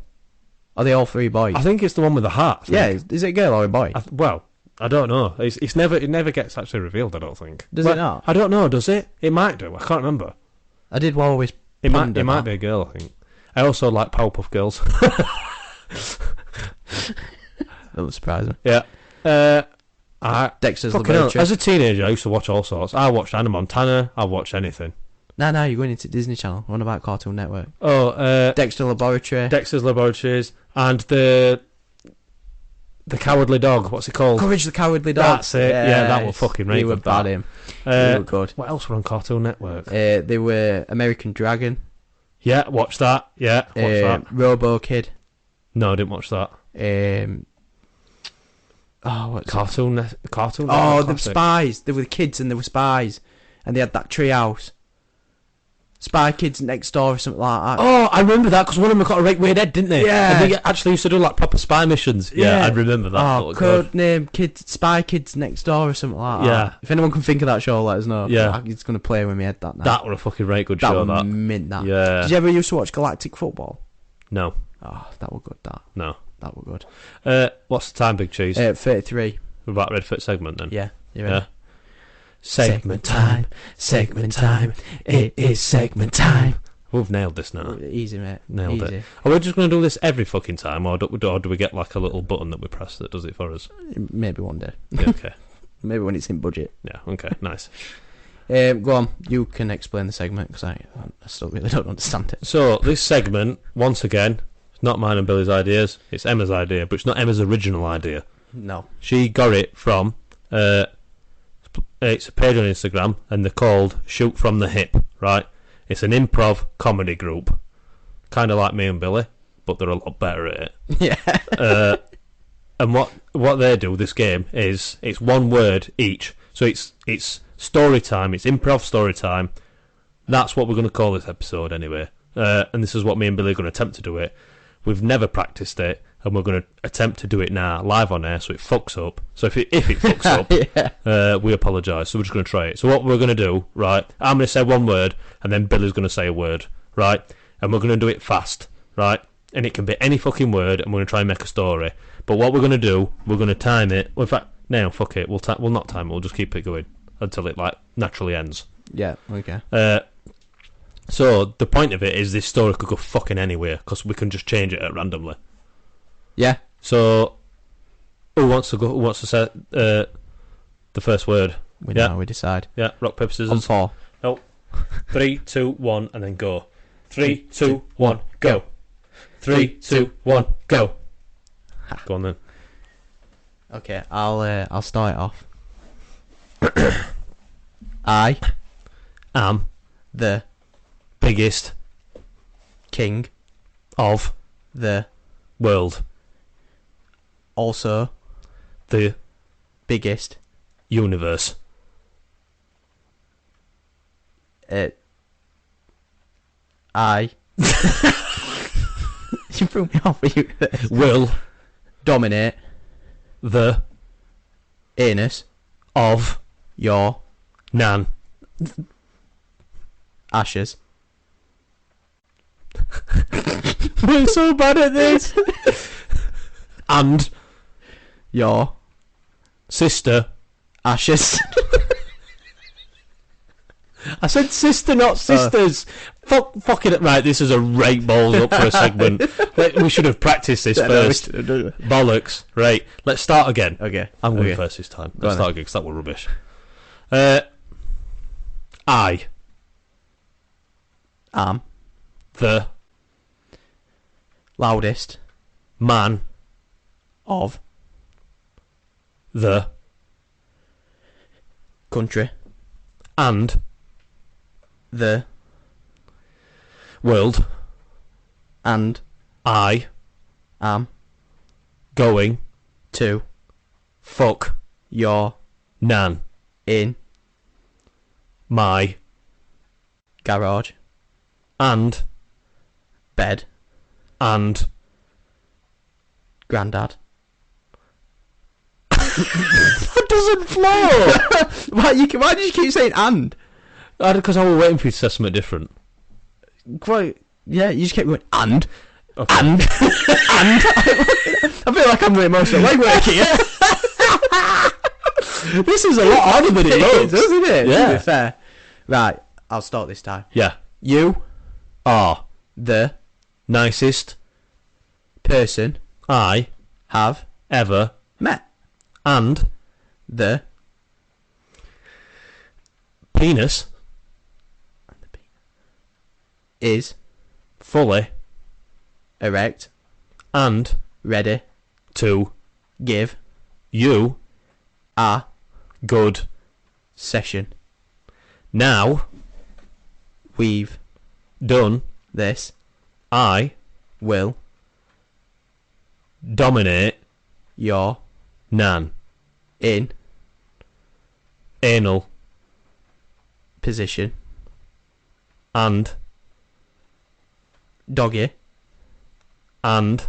A: Are they all three boys?
B: I think it's the one with the hat. I think.
A: Yeah, is it a girl or a boy?
B: Well, I don't know. It never gets actually revealed. I don't think.
A: Does it not?
B: I don't know. Does it? It might do. I can't remember.
A: I did always.
B: It might
A: ponder that.
B: be a girl. I think. I also like Powerpuff Girls.
A: Doesn't surprise me.
B: Yeah.
A: Dexter's
B: Fucking hell,
A: Laboratory.
B: as a teenager, I used to watch all sorts. I watched Hannah Montana. I watched anything.
A: No, you're going into Disney Channel. What about Cartoon Network?
B: Oh,
A: Dexter Laboratory.
B: Dexter's Laboratories and the Cowardly Dog. What's it called?
A: Courage the Cowardly Dog.
B: That's it. Yeah, that was fucking right.
A: They were
B: good,
A: bad,
B: that.
A: him. They were good.
B: What else were on Cartoon Network?
A: They were American Dragon.
B: Yeah, watch that. Yeah, watch that.
A: Robo Kid.
B: No, I didn't watch that.
A: What's
B: Cartoon.
A: Oh,
B: Network
A: the
B: classic.
A: spies. They were kids and they were spies. And they had that treehouse. Spy Kids Next Door or something like that.
B: Oh, I remember that because one of them got a right weird head, didn't they?
A: Yeah.
B: And they actually used to do like proper spy missions. Yeah, I remember that.
A: Oh, code name Spy Kids Next Door or something like that.
B: Yeah.
A: If anyone can think of that show, let us know.
B: Yeah.
A: It's going to play with me head that night.
B: That were a fucking right good
A: that
B: show.
A: would
B: That.
A: mint that.
B: Yeah.
A: Did you ever used to watch Galactic Football?
B: No.
A: Oh, that were good, that.
B: No.
A: That were good.
B: What's the time, Big Cheese?
A: 33.
B: We're about Redfoot segment then.
A: Yeah. You ready?
B: Yeah. Segment time. It is segment time. We've nailed this now.
A: Easy, mate.
B: Nailed
A: Easy.
B: it. Are we just going to do this every fucking time, or do we get like a little button that we press that does it for us?
A: Maybe one day.
B: Yeah, okay.
A: Maybe when it's in budget.
B: Yeah, okay, nice.
A: Go on. You can explain the segment because I still really don't understand it.
B: So, this segment, once again, it's not mine and Billy's ideas, it's Emma's idea, but it's not Emma's original idea.
A: No.
B: She got it from, it's a page on Instagram, and they're called Shoot From The Hip, right? It's an improv comedy group. Kind of like me and Billy, but they're a lot better at it.
A: Yeah.
B: And what they do, this game, is it's one word each. So it's story time, it's improv story time. That's what we're going to call this episode anyway. And this is what me and Billy are going to attempt to do it. We've never practiced it, and we're going to attempt to do it now, live on air, so it fucks up. So if it fucks up,
A: Yeah.
B: we apologise. So we're just going to try it. So what we're going to do, right, I'm going to say one word, and then Billy's going to say a word, right? And we're going to do it fast, right? And it can be any fucking word, and we're going to try and make a story. But what we're going to do, we're going to time it. Well, in fact, no, fuck it. We'll not time it. We'll just keep it going until it like naturally ends.
A: Yeah. Okay.
B: So the point of it is this story could go fucking anywhere because we can just change it randomly.
A: Yeah.
B: So who wants to go? Who wants to say the first word?
A: We
B: Yeah.
A: know. We decide.
B: Yeah, rock paper
A: On
B: scissors.
A: 4.
B: No. 3, 2, 1, and then go. 3, 2, 1, go. 3, 2, 1, go. Go on then.
A: Okay. I'll start it off. I
B: Am
A: the
B: biggest
A: king
B: of
A: the
B: world.
A: also
B: The
A: biggest
B: universe.
A: I you threw me off with you
B: Will
A: dominate
B: the
A: anus
B: of
A: your
B: Nan.
A: ashes.
B: We're so bad at this. And
A: Your
B: sister
A: ashes.
B: I said sister, not sisters. Fucking it. Right, this is a right balls up for a segment. We should have practiced this first. Bollocks. Right, let's start again.
A: Okay.
B: I'm going
A: Okay.
B: first this time.
A: Go
B: Let's
A: on
B: start again because that was rubbish. I.
A: Am
B: The.
A: loudest
B: Man.
A: of
B: The.
A: country.
B: And.
A: The
B: World.
A: and
B: I.
A: am
B: Going.
A: to
B: Fuck.
A: your
B: Nan.
A: in
B: My.
A: garage
B: And.
A: bed
B: And.
A: grandad.
B: That doesn't flow!
A: Why did you keep saying and?
B: Because I was waiting for you to say something different.
A: Quite, yeah, you just kept going and
B: Okay.
A: and I feel like I'm doing emotional legwork here.
B: This is a lot harder than it looks.
A: Doesn't it?
B: Yeah.
A: To be fair. Right, I'll start this time.
B: Yeah.
A: You
B: Are.
A: the
B: Nicest.
A: person
B: I.
A: have
B: Ever.
A: met
B: And.
A: the
B: Penis.
A: is
B: Fully.
A: erect
B: And.
A: ready
B: To.
A: give
B: You.
A: a
B: Good.
A: session.
B: Now.
A: We've
B: Done.
A: this
B: I.
A: will
B: Dominate.
A: your
B: Nan.
A: in
B: Anal.
A: position
B: And.
A: doggy
B: And.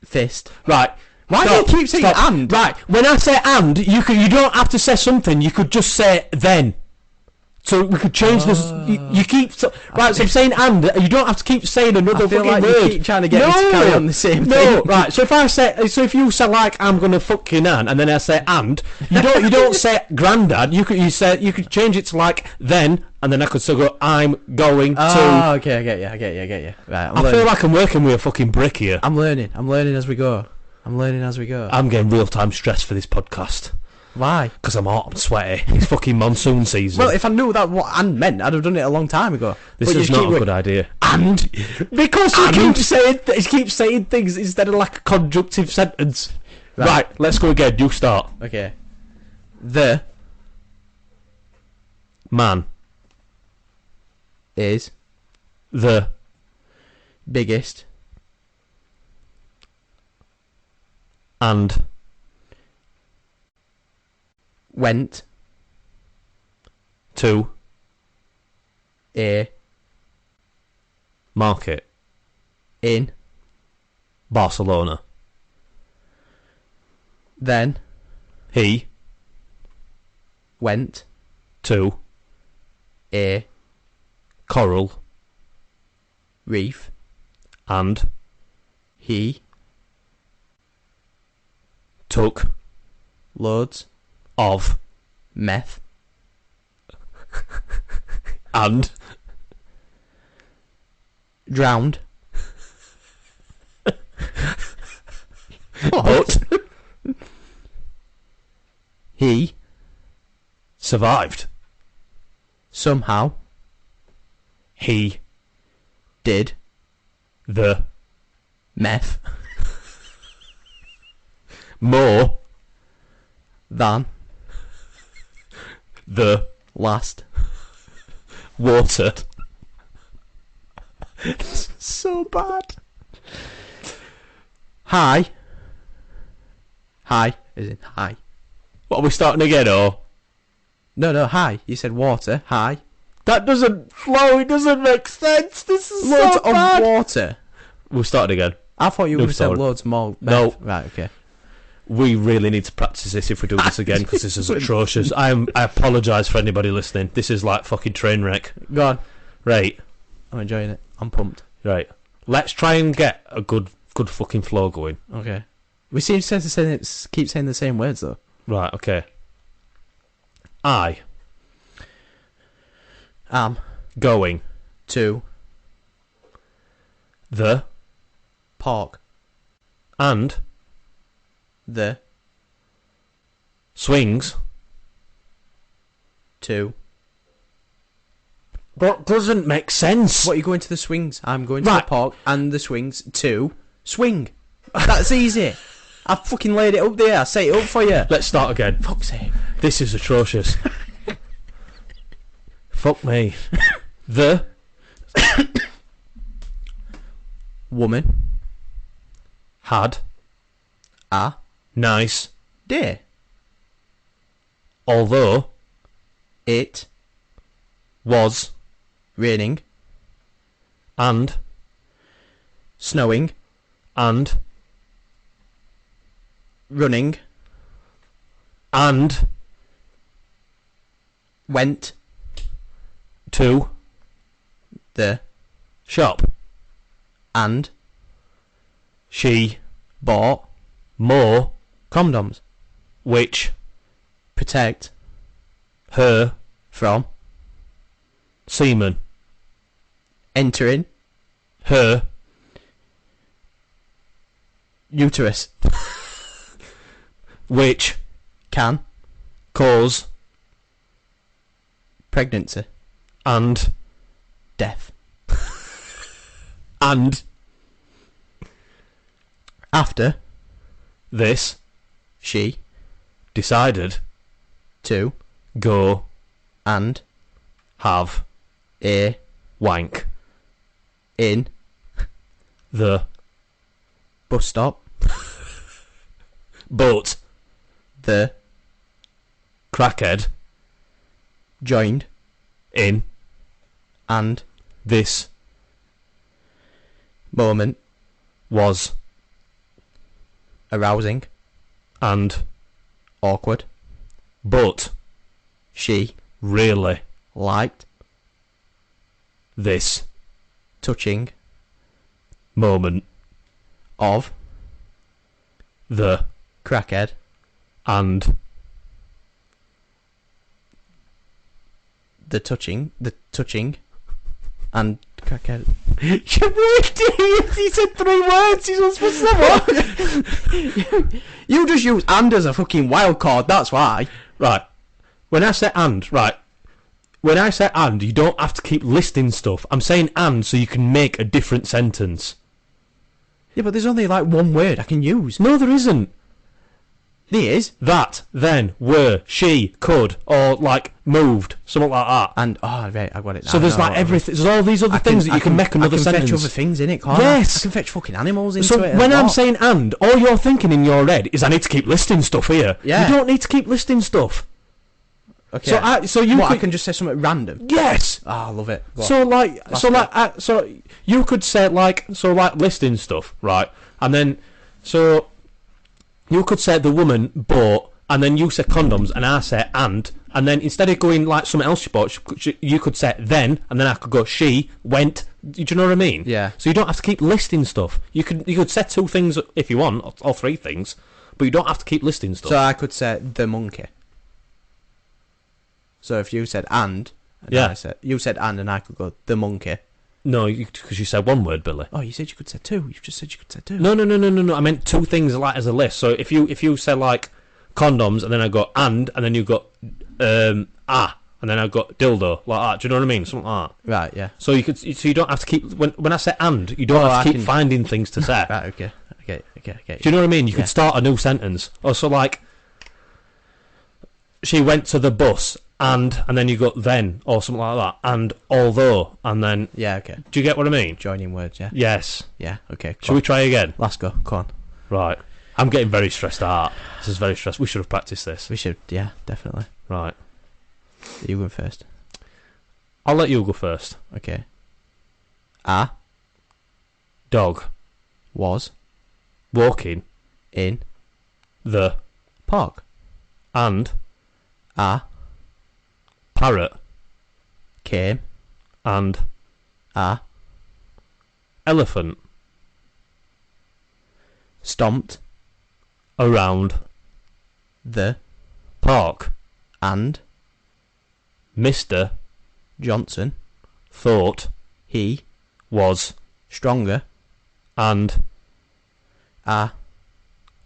A: fist.
B: Right.
A: Why do you keep saying
B: Stop.
A: and?
B: Right. When I say and, you don't have to say something. You could just say then. So we could change this. You keep right. So I'm saying and. You don't have to keep saying another
A: I feel
B: fucking
A: like
B: word.
A: you keep trying to get me to carry on the same
B: No,
A: thing.
B: right. So if I say, so if you say like I'm gonna fuck your nan, and then I say and, you don't say granddad. You could change it to like then, and then I could still go I'm going to.
A: Oh, okay, I get you. Right,
B: I feel like I'm working with a fucking brick here.
A: I'm learning as we go.
B: I'm getting real time stress for this podcast
A: Why?
B: because I'm hot, I'm sweaty. It's fucking monsoon season.
A: Well, if I knew that what and meant, I'd have done it a long time ago.
B: this
A: But you
B: is
A: just
B: not
A: keep
B: a
A: going,
B: good idea.
A: And
B: Because you keep saying things instead of like a conjunctive sentence. Right, let's go again. You start.
A: okay, the
B: Man.
A: is
B: The.
A: biggest
B: And.
A: went
B: To.
A: a
B: Market.
A: in
B: Barcelona.
A: then
B: He.
A: went
B: To.
A: a
B: Coral.
A: reef.
B: And.
A: He
B: Took.
A: loads
B: Of.
A: meth
B: And.
A: drowned.
B: But.
A: He
B: Survived.
A: somehow
B: He.
A: did
B: The.
A: meth
B: More.
A: than
B: The.
A: last.
B: Water.
A: So bad. Hi, as in hi.
B: What, are we starting again, or?
A: No, hi. You said water. Hi.
B: That doesn't flow, it doesn't make sense. This is
A: Loads
B: so
A: of
B: bad.
A: water.
B: We'll start again.
A: I thought you
B: No,
A: would have said
B: sorry.
A: loads more.
B: No.
A: meth. Right. Okay.
B: We really need to practice this if we do this again, because this is atrocious. I apologise for anybody listening. This is like fucking train wreck.
A: Go on.
B: Right,
A: I'm enjoying it. I'm pumped.
B: right. Let's try and get a good fucking flow going.
A: Okay. We seem to keep saying the same words though.
B: Right, okay. I
A: Am.
B: Going.
A: To.
B: The.
A: Park.
B: And.
A: The.
B: Swings.
A: To.
B: That doesn't make sense.
A: What, are you going to the swings? I'm going to
B: Right.
A: the park and the swings to swing. That's easy. I fucking laid it up there. I set it up for you.
B: Let's start again.
A: Fuck's sake.
B: This is atrocious. Fuck me. The.
A: Woman.
B: Had.
A: A.
B: Nice.
A: Day.
B: Although.
A: It.
B: Was.
A: Raining.
B: And.
A: Snowing.
B: And.
A: Running.
B: And.
A: Went.
B: To.
A: The.
B: Shop.
A: And.
B: She.
A: Bought.
B: More.
A: Condoms.
B: Which.
A: Protect.
B: Her.
A: From.
B: Semen.
A: Entering.
B: Her.
A: Uterus.
B: Which.
A: Can.
B: Cause.
A: Pregnancy.
B: And.
A: Death.
B: And.
A: After.
B: This.
A: She.
B: Decided.
A: To.
B: Go.
A: And.
B: Have.
A: A.
B: Wank.
A: In.
B: The.
A: Bus stop.
B: But.
A: The.
B: Crackhead.
A: Joined.
B: In.
A: And.
B: This.
A: Moment.
B: Was.
A: Arousing.
B: And.
A: Awkward.
B: But.
A: She.
B: Really.
A: Liked.
B: This.
A: Touching.
B: Moment.
A: Of.
B: The.
A: Crackhead.
B: And.
A: The touching. The touching. And crackhead.
B: He said 3 words. He's not supposed to say what?
A: You just use and as a fucking wild card, that's why.
B: Right. When I say and, right. When I say and, you don't have to keep listing stuff. I'm saying and so you can make a different sentence.
A: Yeah, but there's only like one word I can use.
B: No, there isn't.
A: There is.
B: That, then, were, she, could, or like moved, something like that.
A: And, oh, right, I got it now.
B: So there's
A: No,
B: like everything. There's all these other things that you can make another
A: I can
B: sentence.
A: fetch other things in it, can't
B: Yes.
A: I can fetch fucking animals into
B: So
A: it.
B: when I'm
A: what?
B: saying and, all you're thinking in your head is I need to keep listing stuff here.
A: Yeah.
B: You don't need to keep listing stuff.
A: Okay.
B: So you
A: what,
B: could,
A: I can just say something random?
B: yes.
A: Oh, I love it. What?
B: So you could say like listing stuff, right? And then so you could say the woman bought, and then you say condoms, and I say and then instead of going like something else she bought, you could say then, and then I could go she went. Do you know what I mean?
A: Yeah.
B: So you don't have to keep listing stuff. You could say 2 things if you want, or 3 things, but you don't have to keep listing stuff.
A: So I could say the monkey. So if you said and
B: Yeah.
A: you said and I could go the monkey.
B: No, because you said 1 word, Billy.
A: Oh, you said you could say 2. You've just said you could say 2.
B: No. I meant 2 things like as a list. So if you say like condoms, and then I go and then you got and then I got dildo like that. Do you know what I mean? Something like that.
A: Right, yeah.
B: So you don't have to keep when I say and, you don't have to keep finding things to say.
A: Right, okay. Okay.
B: Do you know what I mean? You
A: Yeah.
B: could start a new sentence. Or so like she went to the bus and then you got then or something like that. And although and then
A: Yeah, okay.
B: do you get what I mean?
A: Joining words, yeah.
B: Yes.
A: Yeah, okay.
B: Shall we try again?
A: Let's go. Come on.
B: Right. I'm getting very stressed out. This is very stressed. We should have practiced this.
A: We should, yeah, definitely.
B: Right.
A: You go first.
B: I'll let you go first.
A: Okay. A
B: Dog
A: was
B: walking
A: in
B: the
A: park.
B: and
A: A
B: parrot
A: came.
B: and
A: A
B: elephant
A: stomped.
B: around
A: The
B: park.
A: and
B: Mr.
A: Johnson,
B: thought
A: he,
B: was
A: stronger,
B: and
A: a,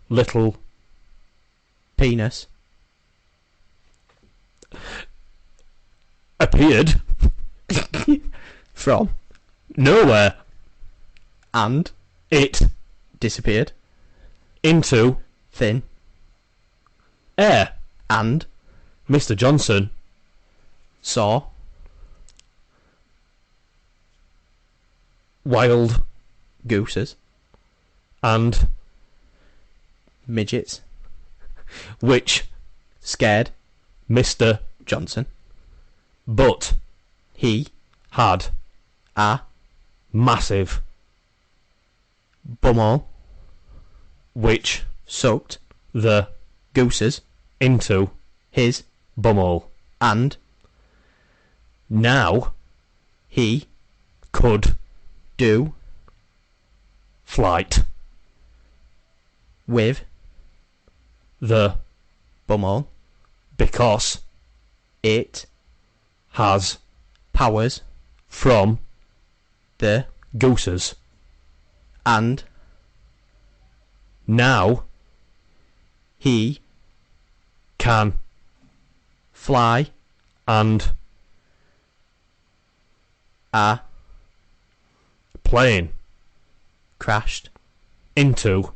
B: little
A: penis,
B: appeared
A: from,
B: nowhere,
A: and,
B: it
A: disappeared,
B: into
A: thin,
B: air.
A: and,
B: Mr. Johnson
A: saw,
B: wild
A: gooses,
B: and
A: midgets,
B: which
A: scared,
B: Mr.
A: Johnson,
B: but
A: he,
B: had
A: a,
B: massive
A: bumhole,
B: which
A: sucked,
B: the
A: gooses,
B: into
A: his,
B: bumhole.
A: and,
B: Now
A: he,
B: could
A: do,
B: flight
A: with,
B: the
A: bumhole,
B: because
A: it,
B: has
A: powers,
B: from
A: the,
B: gooses.
A: and,
B: Now
A: he,
B: can
A: fly,
B: and
A: a,
B: plane
A: crashed,
B: into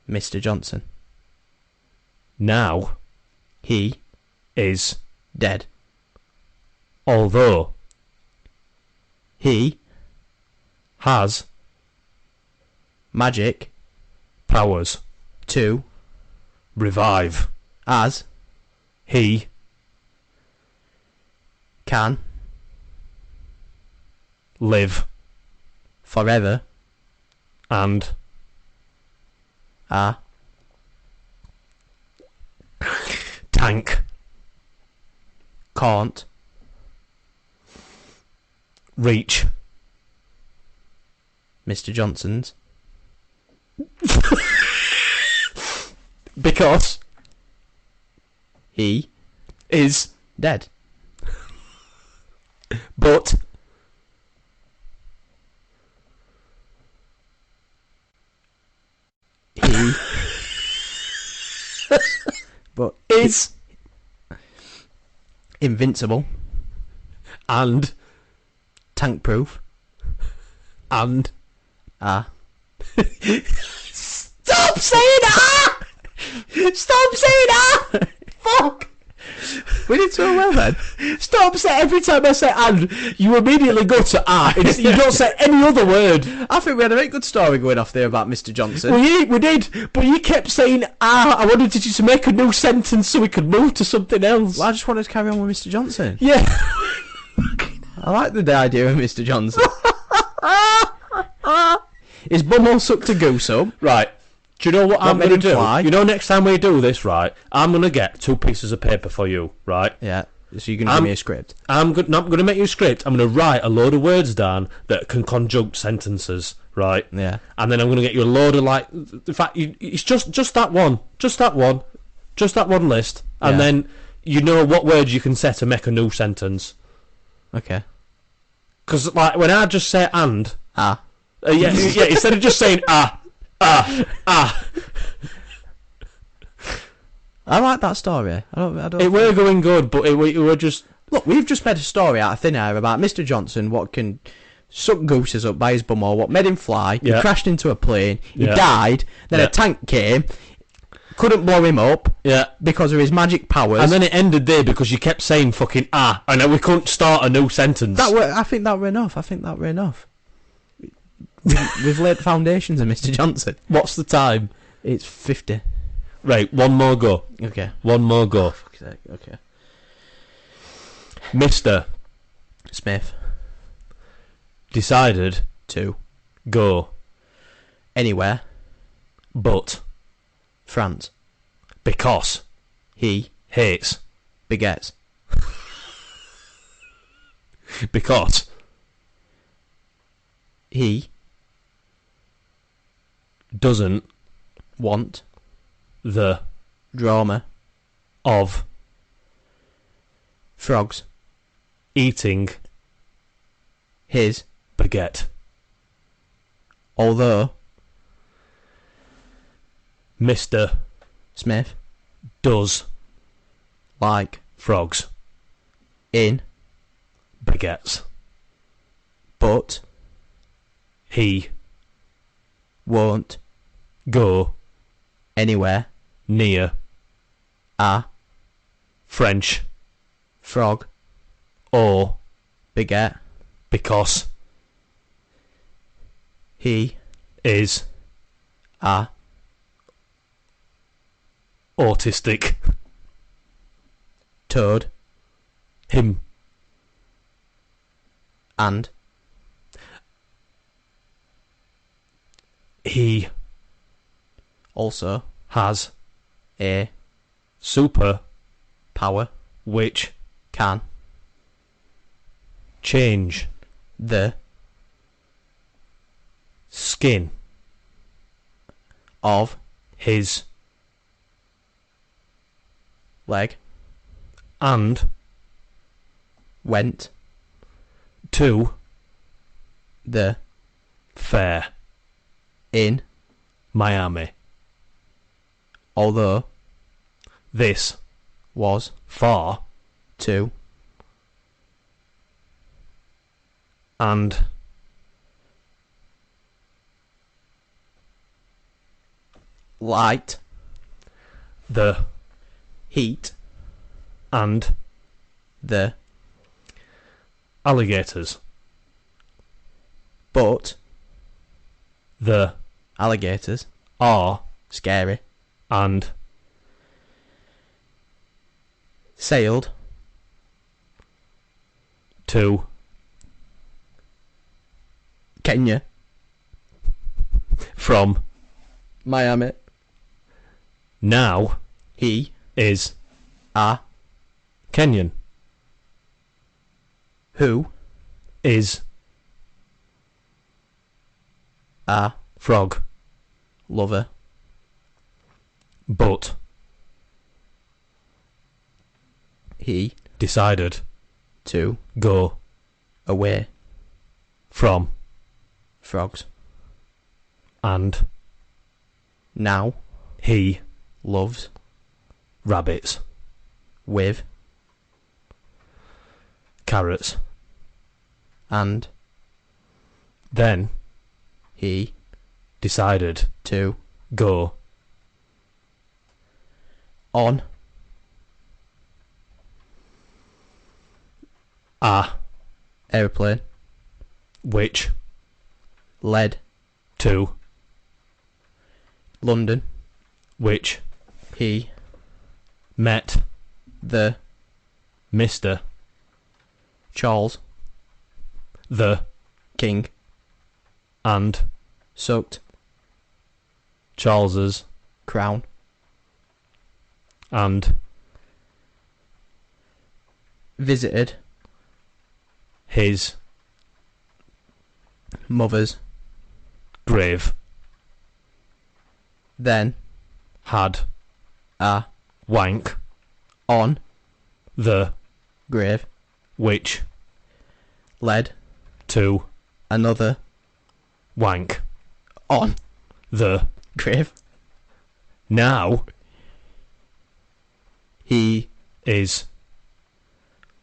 A: Mr. Johnson,
B: now
A: he,
B: is
A: dead,
B: although
A: he,
B: has
A: magic,
B: powers
A: to,
B: revive.
A: as,
B: He
A: can,
B: live
A: forever,
B: and
A: a,
B: tank
A: can't,
B: reach
A: Mr. Johnson's,
B: because
A: he,
B: is
A: dead,
B: but
A: he, but
B: is
A: invincible,
B: and
A: tank proof,
B: and
A: a,
B: stop saying ah! Stop saying ah! Fuck!
A: we did so well then.
B: Stop saying every time I say and you immediately go to ah. You don't say any other word.
A: I think we had a very good story going off there about Mr. Johnson.
B: We did, but you kept saying ah. I wanted you to make a new sentence so we could move to something else.
A: Well, I just wanted to carry on with Mr. Johnson.
B: Yeah.
A: I like the idea of Mr. Johnson. His bumhole sucked a goose up.
B: Right. Do you know what I'm
A: made
B: going to
A: him
B: do?
A: fly?
B: You know, next time we do this, right, I'm going to get 2 pieces of paper for you, right?
A: Yeah. So you're going to give me a script.
B: I'm not going to make you a script. I'm going to write a load of words down that can conjunct sentences, right?
A: Yeah.
B: And then I'm going to get you a load of, like, in fact, it's just that one. Just that one list. And
A: Yeah.
B: then you know what words you can say to make a new sentence.
A: Okay.
B: Because, like, when I just say and,
A: Ah.
B: yeah, instead of just saying ah.
A: I like that story. I don't.
B: It were going good, but it were just...
A: Look, we've just made a story out of thin air about Mr. Johnson, what can suck gooses up by his bumhole, what made him fly.
B: Yeah.
A: He crashed into a plane. He
B: Yeah.
A: died. Then
B: Yeah.
A: a tank came, couldn't blow him up
B: Yeah.
A: because of his magic powers.
B: And then it ended there because you kept saying fucking ah, and then we couldn't start a new sentence.
A: I think that were enough. We've laid foundations of Mr. Johnson.
B: What's the time?
A: It's 50.
B: Right, one more go.
A: Okay.
B: One more go.
A: Okay.
B: Mr.
A: Smith.
B: Decided
A: To.
B: go,
A: Anywhere.
B: but
A: France.
B: because
A: He.
B: hates,
A: Begets.
B: because
A: He.
B: doesn't
A: Want.
B: the
A: Drama.
B: of
A: Frogs.
B: eating
A: his,
B: baguette.
A: although
B: Mr.
A: Smith,
B: does
A: like,
B: frogs
A: in,
B: baguettes.
A: but,
B: He
A: won't,
B: go
A: anywhere,
B: near
A: a,
B: French
A: frog,
B: or
A: baguette,
B: because
A: he,
B: is
A: a,
B: autistic.
A: toad,
B: Him
A: and,
B: he
A: also,
B: has
A: a,
B: super
A: power,
B: which
A: can,
B: change
A: the,
B: skin
A: of,
B: his
A: leg,
B: and
A: went,
B: to
A: the,
B: fair
A: in,
B: Miami.
A: although,
B: This
A: was,
B: far
A: to,
B: and
A: light,
B: the
A: heat,
B: and
A: the,
B: alligators.
A: but,
B: The
A: alligators,
B: are
A: scary,
B: and
A: sailed,
B: to
A: Kenya,
B: from
A: Miami,
B: now
A: he,
B: is
A: a,
B: Kenyan.
A: who,
B: Is
A: a,
B: frog.
A: lover,
B: But
A: he,
B: decided
A: to,
B: go
A: away,
B: from
A: frogs,
B: and
A: now,
B: he
A: loves,
B: rabbits.
A: with,
B: Carrots.
A: and,
B: Then
A: he,
B: decided
A: to,
B: go
A: on,
B: a
A: aeroplane,
B: which
A: led,
B: to
A: London,
B: which
A: he,
B: met
A: the,
B: Mr.
A: Charles,
B: the
A: King,
B: and
A: sucked,
B: Charles's
A: crown,
B: and
A: visited,
B: his
A: mother's,
B: grave.
A: then,
B: Had
A: a,
B: wank
A: on,
B: the
A: grave,
B: which
A: led,
B: to
A: another,
B: wank
A: on,
B: the
A: grave,
B: now
A: he,
B: is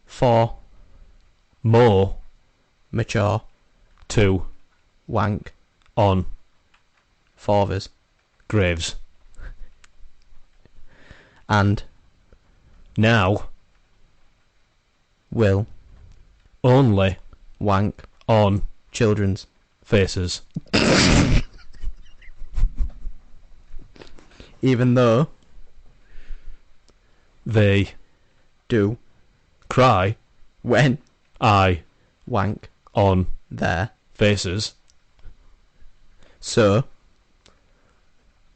A: for,
B: more
A: mature,
B: to
A: wank,
B: on
A: fathers,
B: graves.
A: and,
B: Now
A: will,
B: only
A: wank,
B: on
A: children's,
B: faces.
A: even though,
B: They
A: do,
B: cry
A: when,
B: I
A: wank,
B: on
A: their,
B: faces.
A: so,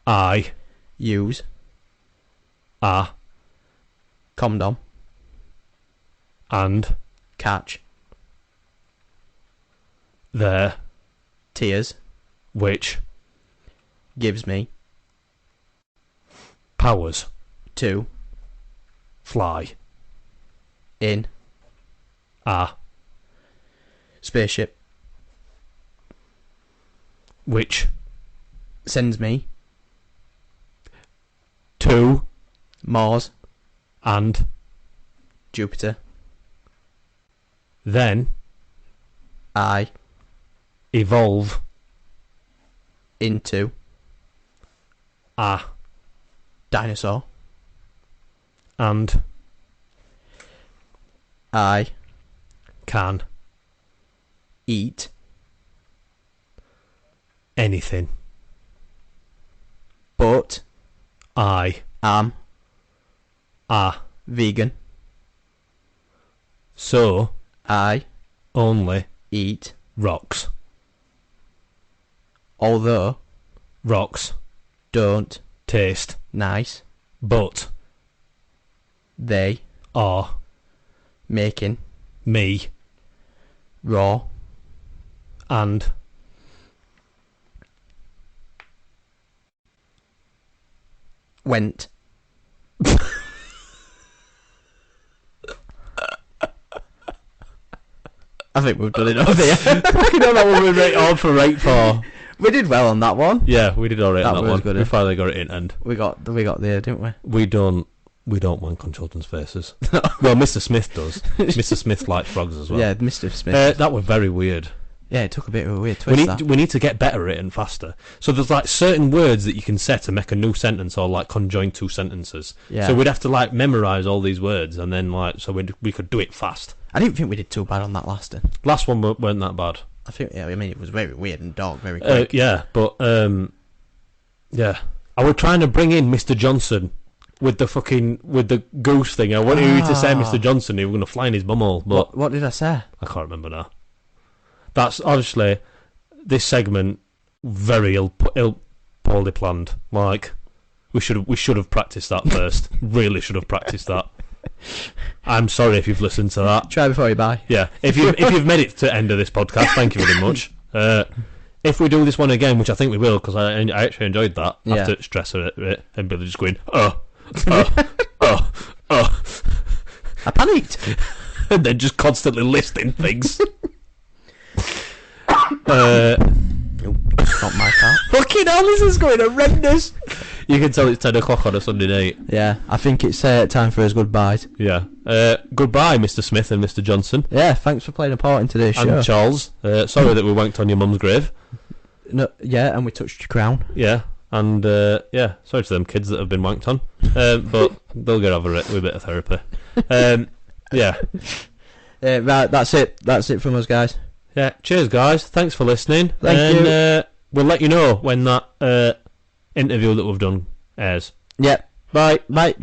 B: I
A: use,
B: a
A: condom,
B: and
A: catch,
B: their
A: tears,
B: which
A: gives me,
B: powers
A: to,
B: fly
A: in,
B: A.
A: Spaceship.
B: Which
A: Sends me.
B: to
A: Mars.
B: and
A: Jupiter.
B: then
A: I.
B: evolve
A: Into.
B: a
A: Dinosaur.
B: and
A: I.
B: can
A: Eat.
B: anything.
A: But.
B: I
A: Am.
B: a
A: Vegan.
B: so
A: I.
B: only
A: Eat.
B: rocks.
A: Although.
B: Rocks
A: Don't.
B: taste,
A: Nice.
B: but
A: They.
B: are
A: Making.
B: me
A: Raw.
B: and
A: Went. I think we've done enough here.
B: fucking hell, that one we rate on for rate 4.
A: We did well on that one.
B: Yeah, we did alright on
A: That
B: that
A: was
B: one.
A: good,
B: We
A: eh?
B: finally got it in, and
A: We got there, didn't we?
B: we don't wank on children's faces. Well, Mr. Smith does. Mr. Smith likes frogs as well.
A: Yeah, Mr. Smith.
B: That was very weird.
A: Yeah, it took a bit of a weird
B: We
A: twist.
B: need to get better at it and faster. So there's like certain words that you can set to make a new sentence or like conjoin two sentences.
A: Yeah.
B: So we'd have to like memorize all these words and then like so we could do it fast.
A: I didn't think we did too bad on that last one.
B: Last one weren't that bad.
A: I think, yeah, I mean, it was very weird and dark, very quick.
B: Yeah, but yeah, I was trying to bring in Mr. Johnson with the goose thing. I wanted you to say Mr. Johnson. He was going to fly in his bumhole, but
A: What did I say?
B: I can't remember now. That's obviously this segment very poorly planned. Like we should have practiced that first. Really should have practiced that. I'm sorry if you've listened to that.
A: Try before you buy.
B: Yeah, if you've made it to the end of this podcast, thank you very much. If we do this one again, which I think we will, because I actually enjoyed that.
A: Yeah.
B: After stress of it, and Billy just going, I
A: panicked.
B: and then just constantly listing things.
A: Not my part.
B: Fucking hell, this is going horrendous. You can tell it's 10 o'clock on a Sunday night.
A: Yeah, I think it's time for us goodbyes.
B: Yeah. Goodbye, Mr. Smith and Mr. Johnson.
A: Yeah, thanks for playing a part in today's show.
B: And Charles. Sorry that we wanked on your mum's grave.
A: No, yeah, and we touched your crown.
B: Yeah. And, yeah, sorry to them kids that have been wanked on. But they'll get over it with a bit of therapy. Yeah.
A: Right, that's it. That's it from us, guys.
B: Yeah, cheers, guys. Thanks for listening.
A: Thank you.
B: We'll let you know when that interview that we've done airs.
A: Yep. Bye. Bye.